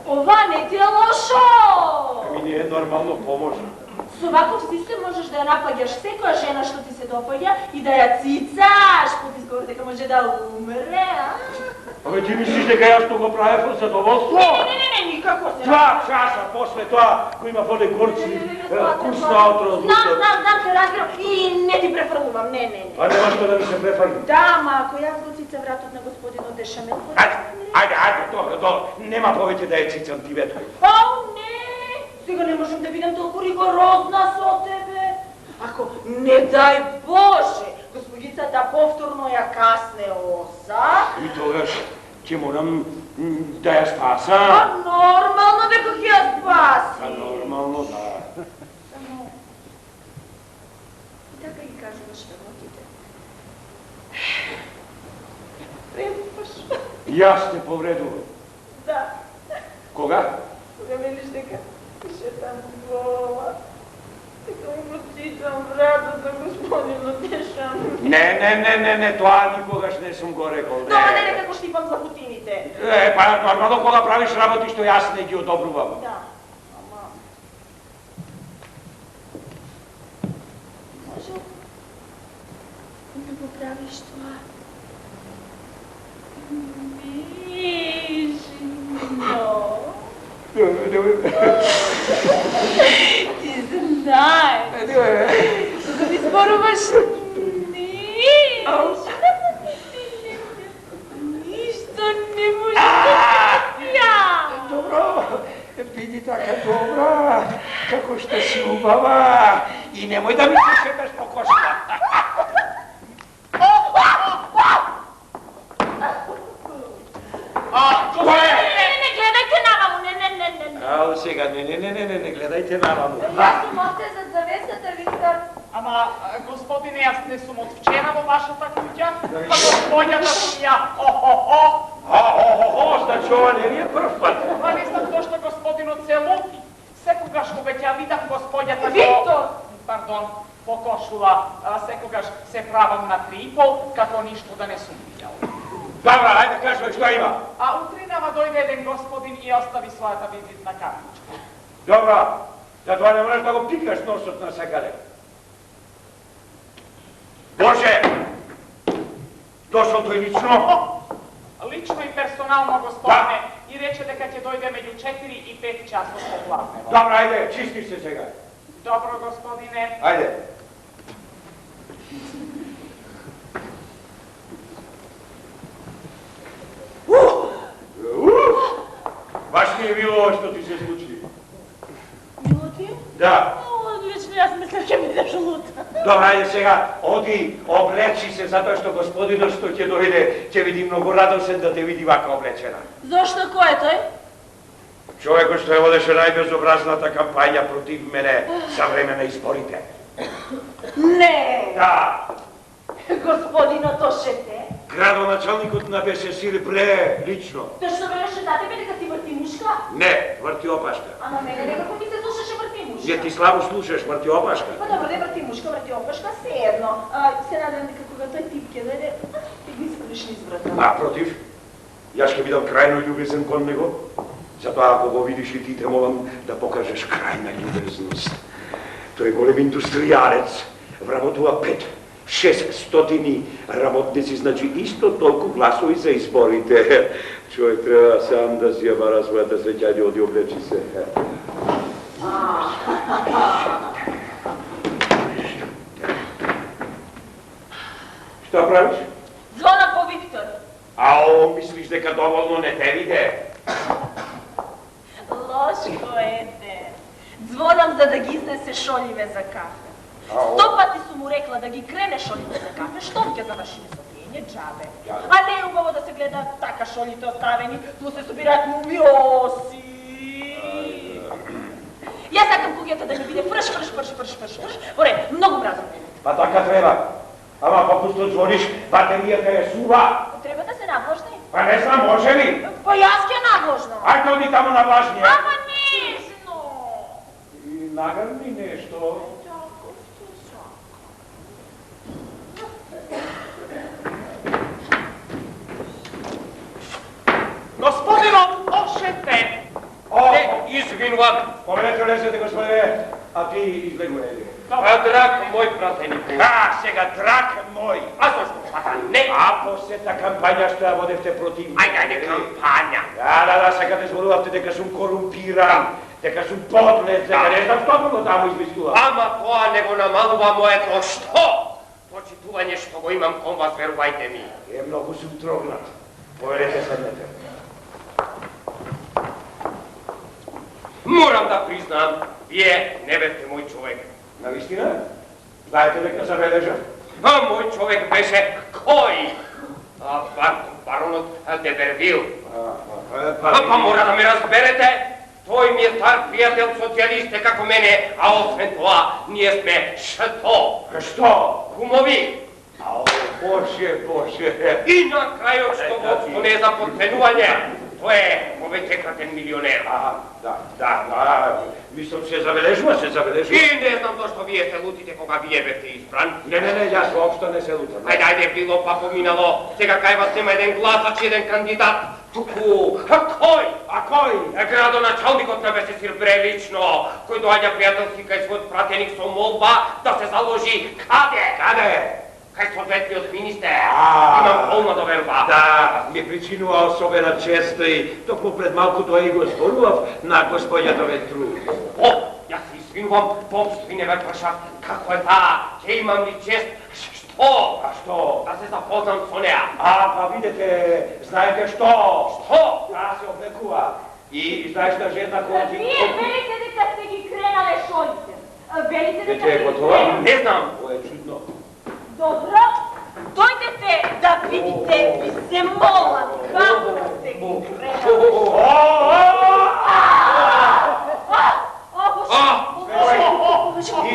Ова не ти е лошо. Ами не е нормално, поможе. Со ваков систем можеш да ја напаѓаш секоја жена што ти се допаѓа и да ја цицаш под изговор дека може да умре, а? Абе ти мислиш дека јас што го правев од задоволство? Не, никако се. 2 часа после тоа, кој има воде горци, курсна отро. Знам, те разбирам и не ти префрлувам, не. А нема што да ми се префрли? Да, ма ако јас го цица вратот на господинот Дешамет... Ајде, добро, нема повеќе да ја цицам ти ветој. Ау, не! Сега не можам да бидам толку ригорозна со тебе. Ако, не дај Боже, господицата повторно ја касне оса... И тогаш ќе морам да ја спасам. А нормално дека ќе ја спаси. А нормално, да. Само... И така ги кажуваш работите. Препаш. Јас те повредувам. Да. Кога? Кога велиш дека пише там гола. Дека му цицам вратот за господинот Дешамет. Не, тоа никогаш не сум го рекол. Тоа не дека го штипам за бутините. Па нормално кога правиш работи што јас не ги одобрувам. Да, ама... Може да го правиш тоа? Нежно. Ти знаеш. Кога ми зборуваш ништо не може да ја. Добро, биди така добра, како што си убава и немој да ми се шепеш по кошка. Не гледајте наваму, не. Ау, сега, не гледајте наваму. Јас сум овде за завесата, Виктор. Ама, господине, јас не сум од вчера во вашата куќа, па господјата сум ја, Значи ова не ви е прв пат. Ама не знам зошто господинот се лути. Секогаш кога ќе видам господјата Виктор! Пардон, по кошула, секогаш се правам на 3,5, како ништо да не сум видел. Добра, ајде кажувај што има. А утринава дојде еден господин и остави својата визитна картичка. Добра, затоа не можеш да го пикаш носот на секаде. Може! Дошол тој лично? Лично и персонално, господине, и рече дека ќе дојде меѓу 4 и 5 часот попладне. Добра, ајде, чистиш се сега. Добро, господине. Ајде. Баш ми е било ова што ти се случи. Било ти? Да. Одлично, јас мислам ќе бидеш лута. Добра, ајде сега, оди, облечи се, затоа што господинот што ќе дојде, ќе види многу радосен да те види вака облечена. Зошто, кој е тој? Човекот што ја водеше најбезобразната кампања против мене за време на изборите. Не! Да. Господино Тошете. Градоначалникот на беше сили прелично. Тоа што велеше за тебе дека ти врти мушка? Не, врти опашка. Ама мене некако ми се слушаше врти мушка. Ја ти слабо слушаш, врти опашка. Па добро, не врти мушка, врти опашка, се едно. Се надам дека кога тој тип ќе дојде, ти ги искриш низ врата. Напротив, јас ќе бидам крајно љубезен кон него. Затоа ако го видиш и ти те молам да покажеш крајна љубезност. Тој е голем индустријалец, вработува 5-600 работници, значи исто толку гласови за изборите. Човек треба сам да си ја бара својата среќа и оди облечи се. Што правиш? Звона по Виктор. Ао, мислиш дека доволно не те виде? Лошко ете. Звонам за да ги изнесе шоливе за кафе. 100 пати сум му рекла да ги крене шоливе за кафе, штом ќе завршиме со пиење џабе. А не е убаво да се гледа така шолите оставени, ту се собираат мумиоси. Јас сакам куќата да ми биде фрш. Оре, многу мразам мене. Па така треба. Ама попусто звониш, батеријата е сува. Треба да се набложни. Па не знам, може ли? Па јас ќе набложнам. Ајде оди таму на влажнија. Ама нежно. И нагрни нешто. Господино Тошете! Извинувам. Помнете лезете, господине, а ти излегувай. Драг мој пратеник. Сега, драг мој. А зашто пата не? А посета кампања што ја водевте против. Ајде, кампања. Да, сега те зборувавте дека сум корумпиран, дека сум подлец, дека не знам што друго таму измислува. Ама тоа не го намалува моето што? Почитување што го имам кон вас, верувајте ми. Е, многу сум трогнат. Поверете, седнете. Морам да признам, вие не бевте мој човек. Навистина? Знаете дека забележа? А мој човек беше кој? Баронот Дебервил. Па мора да ме разберете. Тој ми е стар пријател социјалист како мене, а освен тоа, ние сме што? Што? Кумови. Ау, Боже. И на крајот што водство не е за подценување. Тој е повеќекратен милионер. Да, мислам се забележува. И не знам зашто вие се лутите кога вие бевте избран. Не, јас воопшто не се лутам. Ајде, било па поминало. Сега кај вас нема еден гласач, еден кандидат. Туку, а кој? Градоначалникот на Бесесир прелично, кој доаѓа пријателски кај својот пратеник со молба да се заложи каде? Кај советниот министер. Имам полна доверба. Да, ми причинува особена чест и токму пред малку тоа и го зборував на господјата Ветру. Јас се извинувам, поопшто не ве прашав како е таа, ќе имам ли чест. Што? А што? Да се запознам со неа. Па видите, знаете што? Што? Да се облекува. И знаеш на жена која ти... Вие велите дека сте ги кренале шолите. Велите дека... Веќе е готова? Не знам. Ова е чудно. Добро, дојдете да видите, ви се молам, како сте ги кренале шолите.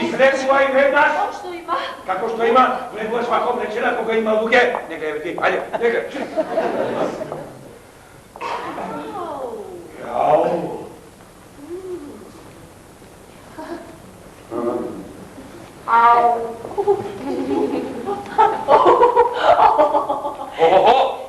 Излегувај веднаш. Што има? Како што има, влегуваш вако облечена кога има луѓе. Нека е ти, ајде, нека. Ау.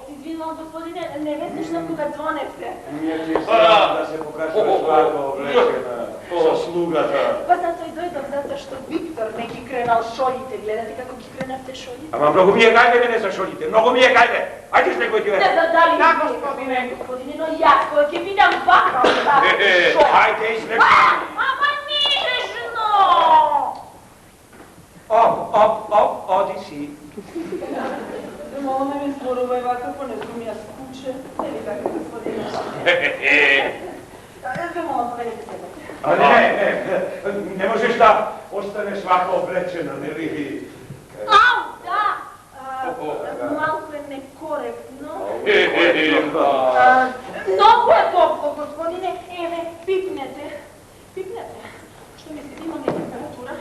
Извинувам, господине, не ве слушнав кога звоневте. Ние ти сега да се покажуваш вако облечена со слугата. Па затоа и дојдов, затоа што Виктор не ги кренал шолите. Гледате како ги кренавте шолите? Ама многу ми е гајде мене за шолите, многу ми е гајде. Ајде слегој ти ве. Не знам дали господине, но јас кога ќе видам вака шолите. Ајде излегој. Ама нежно! Оди си. Молам да ми зборувај вака, понесу ми јас куче. Нели така, господине? Ве молам, поведете се. Не можеш да останеш вако облечена, нели? Ау, да! Малку е некоректно. Многу е топло, господине. Еве, пипнете. Што мислите, има ли температура?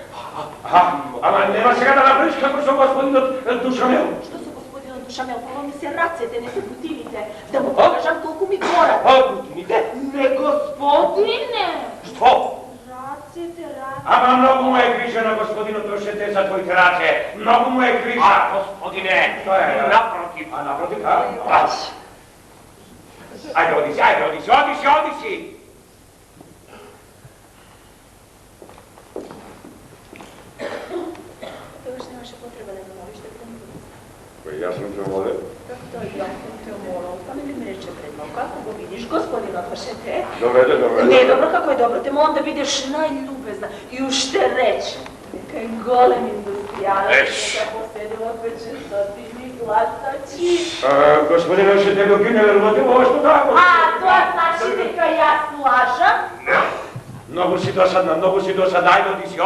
Ама нема сега да направиш како со господинот Душамел. Што со господинот Душамел? Поломи се рацете, не се бутините. Да му покажам колку ми гора. Бутините? Не, господине! Што? Рацете. Ама многу му е грижа на господинот Душете за твоите раце. Многу му е грижа. Господине, Што е? напротив. Напротив, Ајде, оди си. Тогаш немаше потреба да ме молиш да помогнеш. Јас сум те молил. Тоа јас сум те молил, па не ми рече пред малку. Како го видиш, господинот Душете? Добре. Не е добро, како е добро, те молам да бидеш најлюбезна. И уште рече, нека е голем индустријалец, нека поседува 500 гласачи. Господине Душете го ги не верувате во што тако. Тоа значи дека јас лажам? Многу си досадна, ајде оди си.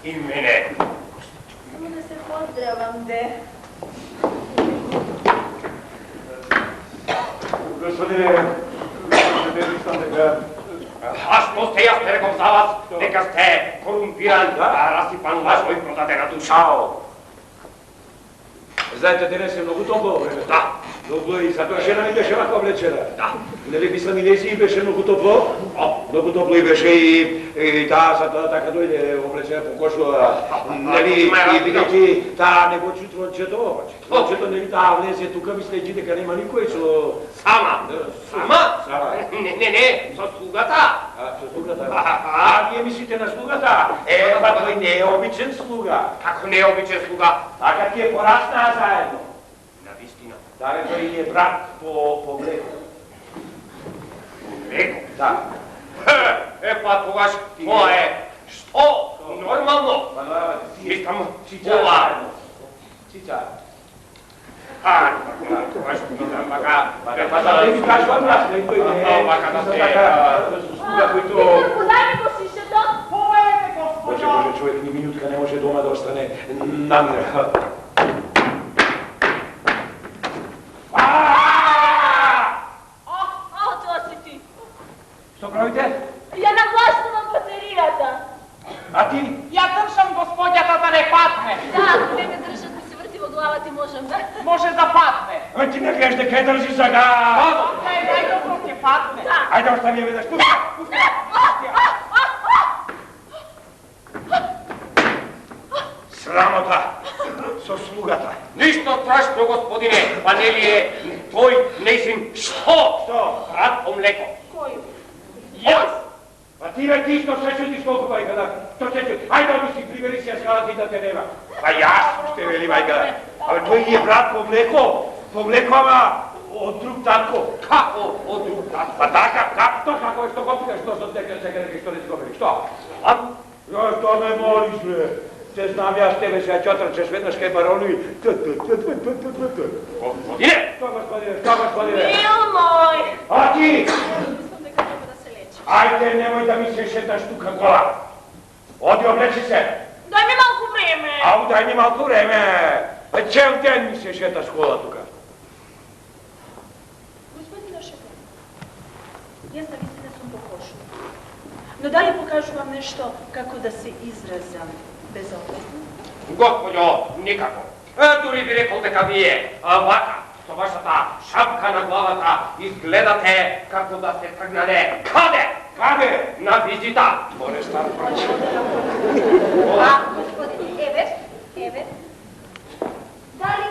И мене. Само да се поздравам, де. Господине, мислам дека... А што сте јас те реков за вас, дека сте корумпиран, расипан лажно и продадена душа. Знаете, денес е многу топло време. Да. Топло и затоа жена ми беше вака облечена. Да. Нели мислам и неси беше многу топло? Многу топло и беше и таа затоа така дојде облечена по кошуа. Нели и бидејќи таа не го чутрончето, нели таа влезе тука мислејќи дека нема никој со... Сама? Не, со слугата. Со слугата? Вие мислите на слугата? Па тој не е обичен слуга. Како не е обичен слуга? Така ти е пораснаа заедно. Навистина. Даре тој е брат по млеко. Млеко? Да. Па тогаш тоа е што? Нормално. Искам ова. Цица. Тогаш питам вака. Па да не ми кажувам нас, не тој не е. Вака да сте. Слуга којто... Подај го сишето. Повеќе, господино. Оче може човек ни минутка не може дома да остане намира. Тоа си ти. Што правите? Ја нагласнувам батеријата. А ти? Ја држам господјата да не падне. Да, ако не ме држат да се врти во главата, можам да... Може да падне. А ти не кажеш дека држи сега. Најдобро ќе падне. Ајде остави веднаш. Срамота со слугата. Ништо страшно, господине, па нели е тој нејзин што? Брат по млеко. Кој? Јас. Па ти што се чудиш колку мајка, што се чудиш? Ајде оди си прибери си, ја скала ти да те нема. Па јас ще вели мајка. Абе тој е брат по млеко, ама од друг татко. Како од друг татко? Па така, како што го питаш, што дека што не си го вели, што? Што ме молиш, бре? Те знам јас тебе сега чотрчеш веднаш кај барони. Господине! Што господине? Мил мој! А ти? Мислам дека треба да се лечи. Ајде, немој да ми се шеташ тука гола. Оди, облечи се. Дај ми малку време. Ау, дај ми малку време. Цел ден ми се шеташ гола тука. Господине Шефе, јас навистина сум покошена. Но дали покажувам нешто како да се изразам безобразно? Господјо, никако. Дури би рекол дека вие, вака, со вашата шапка на главата, изгледате како да се тргнале. Каде? На визита. Море стар проче. Господине, еве. Дали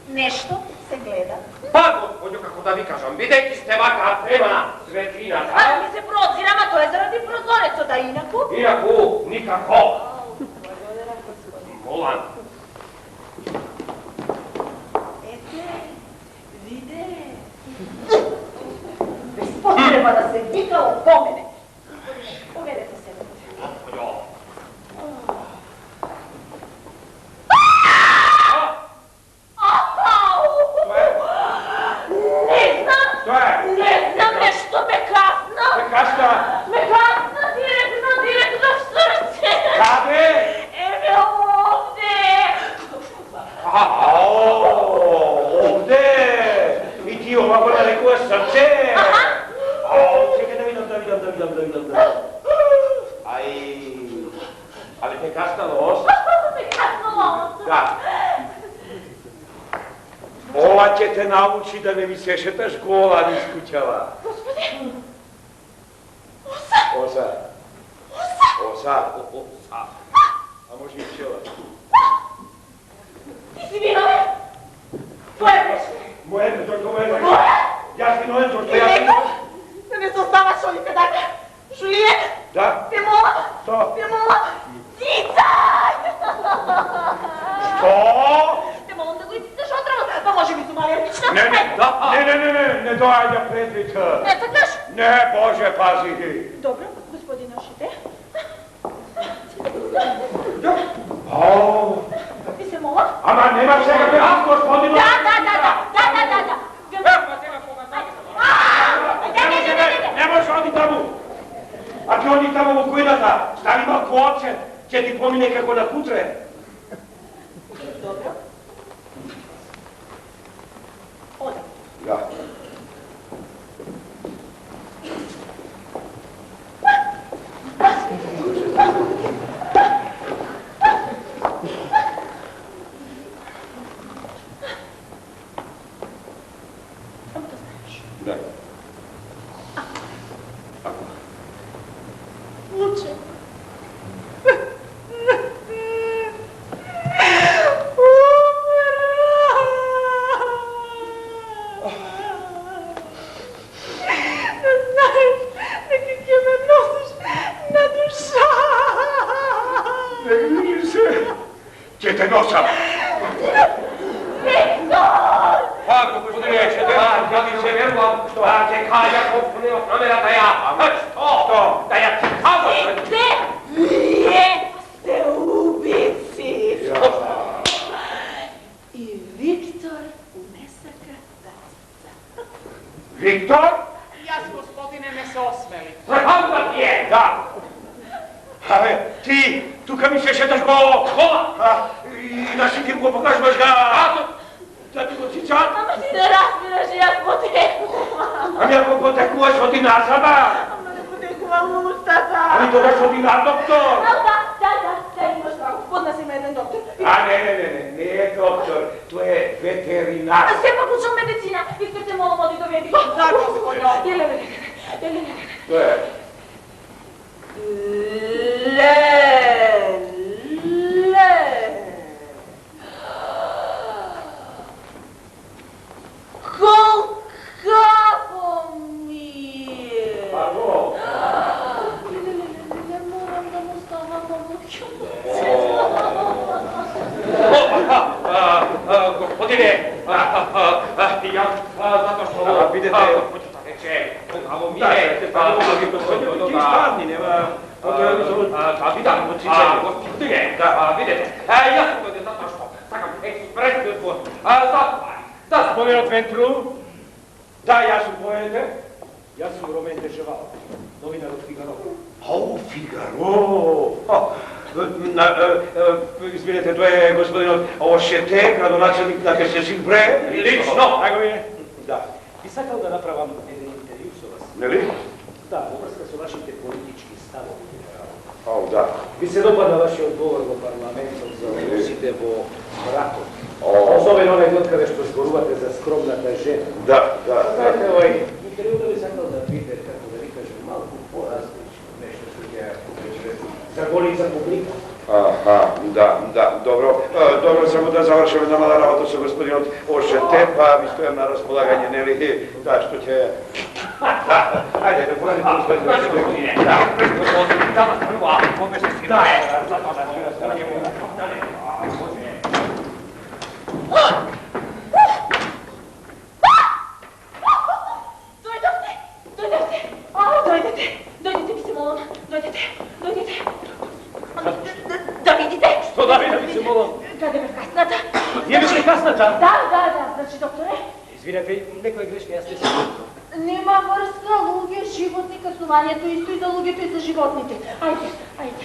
нешто се гледа? Па, господјо, како да ви кажам, бидејќи сте вака према светлината. Ми се прозирам, а тоа е заради прозорецот, а инаку? Инаку, никако. Молам. Ете, виде. Без потреба да се викало по мене. Поведете се. Господјо. Не знам, нешто ме касна. Ме касна директно в срце. Каде? Еве овде. Овде! И ти овако da rekuješ srce. Čekaj da vidim. Aj, ali te kastalo Da. Ova će te nauči da ne mi se šetaš gola niz kućava. Gospodin! Osa. A može i pčela. Ti si vinoven! Tvoje greške! Moje greške! Ja si vinoven, to što ja sam... Da ne zostavaš ovdje pedaka! Julien! Da? Te molam! Što? Te molam! Cicaj! Što? Te molam da go icicaš otravo, pa može biti alergična. Ne dođa predvica. Ne takaš? Ne, Bože, pazi. Dobro, gospodine Ošite. Ti se molam? Ama nema čega bez gospodinu. Da. Ne možeš odi tamo. Ako oni tamo u kujnata, stavi malo koče, će ti pomine kako da kutre. Dobro. Odam. Ja. Da. Uče. Če te nosam. Viktor! Pa, gospodine, ja mi se vjerujem da će Kalja popunio namera da ja... Što? Da ja čekao... Vi ste ubici! I Viktor unesaka dacica. Viktor? Jas, gospodine, ne se osmeli. Prehamba ti je! Da. Ti, tuka mi se šetaš go... Kola? I da si ti go pokažbaš ga... Da ti go cica? Ama ti ne razmiraš, ja poteknuvam. A mi ako potekuješ od dinazama? Ama ne poteknuvam ustata. Ali to daš od dinar, doktor? Da, imaš pravo. Kod nas ima jedan doktor. A ne je doktor, to je veterinar. A sve pa učam medicina. Viktor te molim odi dovedi. Da, gospodin. Jele. To je... Kako mi je? Pa to? Ne moram da mu stavamo muću. Gospodine, ja zato što... Vidite... Avo mi je... Ti stvarni, nema... Gospodine, vidite, ja sam ovdje zato što sakam ekspresno da spomenut ventru. Da, ja sam poete. Ja sam Romain Decheval, novinar od Figaro. O, Figaro! Izvinite, to je gospodin Ošete, gradonačelnik na Kessel-Bre. Lično! Tako mi je? Da. I sad kao da napravam jedan intervju s vas. Ne li? Da, uvrsta su vašite politički stavovi. O, da. Mi se dopada vaš odgovor u parlamentu za Josipovo brato. Особено onaj dotkave što zboruvate za skromnata žena. Da. Znate, intervju da bi sad kao da vidite, kako da vi kažem, malo porazlično, nešto što je za golica publika. Aha, da, dobro, samo da završim jedna mala rabota sa gospodinom Ošete, pa mi stojam na raspolaganje, ne li, da, što će... Ajde, da poradite gospodine. Da, Danas prva, pobeže si raje, zato da Dojdete, mi se molim, dojdete. Da vidite. Što da vidite, se molim? Kada je kasnata. Nije više kasnata? Da, znači doktore. Izvinete, nekoj greške, ja ste se... Nema vrsta luge životnika snovanja, to isto i za luge, to i za životnike. Ajde.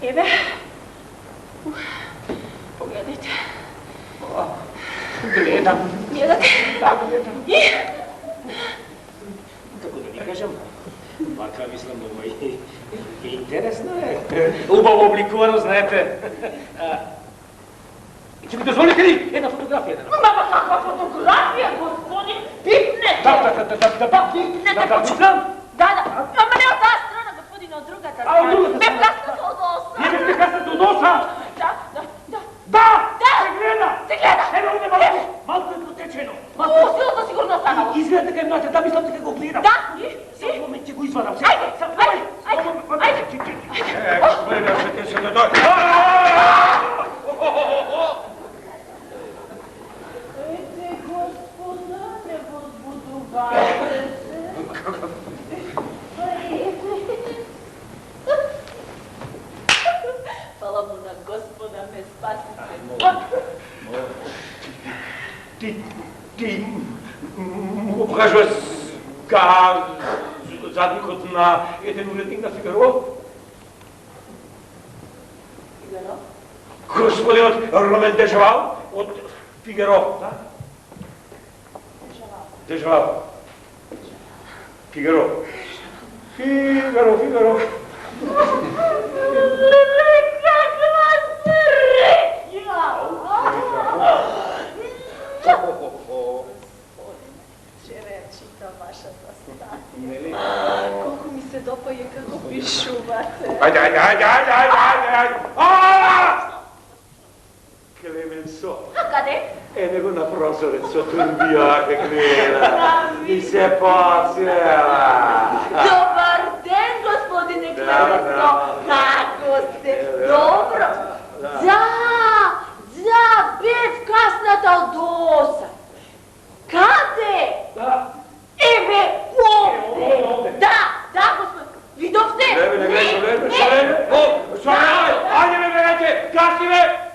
Eve. Pogledajte. Gledam. Gledate? Da, gledam. I? Kako da vi kažem, ovakva mislim interesno je. Ubavo oblikovano, znate. Če mi dozvolite li jedna fotografija da nam? Ma kakva fotografija, gospodin? Pipnete! Da, pipnete, počuvam. Da. Ma ne od ta strana, gospodine, od druga ta strana. A od druga ta strana? Me plasnate od osa. Nije me plasnate od osa? Da. Da! Se gleda! Evo ovdje malo je protečeno. Silno sigurno stanalo. Izgleda ga imate, da mislim da ga gledam. Da? Samo moment će go izvadam. Ajde. Gledajte se da dođe. Ete, gospoda, ne podbuduvajte se. Hvala mu na gospoda, me spasite. Ti upražvaš ga zadnji kot na jeden urednik na Figaro? Figaro? Gospodin od Romain Dejeval, od Figaro, da? Dejeval. Figaro. Kakva sreća! Će reći ta vaša postati. Koliko mi se dopaje kako pišuvate. Ajde. Clemenzo. A kade? Nego na prozoreco turbijake gleda. I se pocijela. Dobar den, gospodine Clemenzo. Kako ste? Dobro. Da, bev kasnata od osa. Kade? Da. Eve, ovdje. Da, gospodine. Vidovte? Ne. Ajde me verete, gasi me.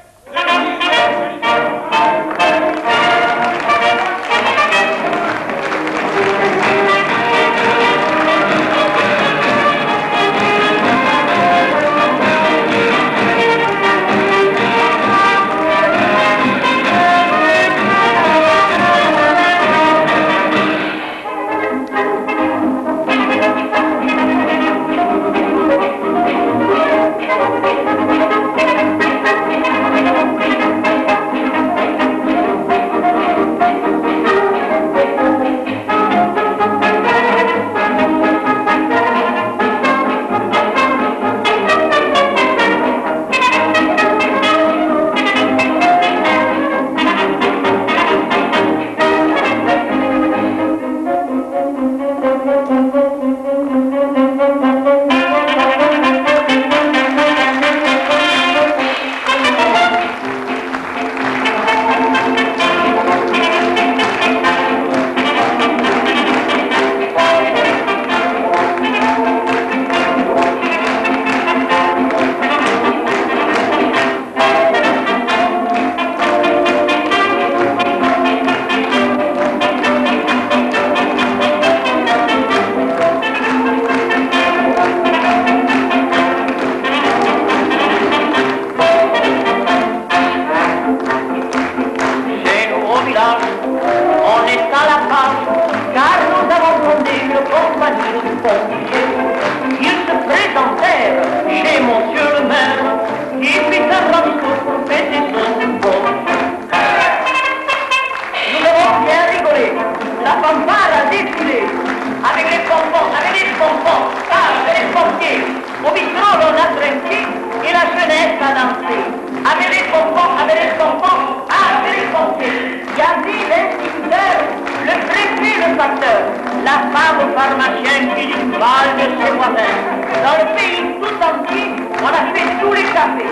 On a fait tous les cafés.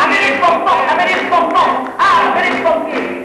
Avec les pompons, avec les pompons. Ah, avec les pompiers.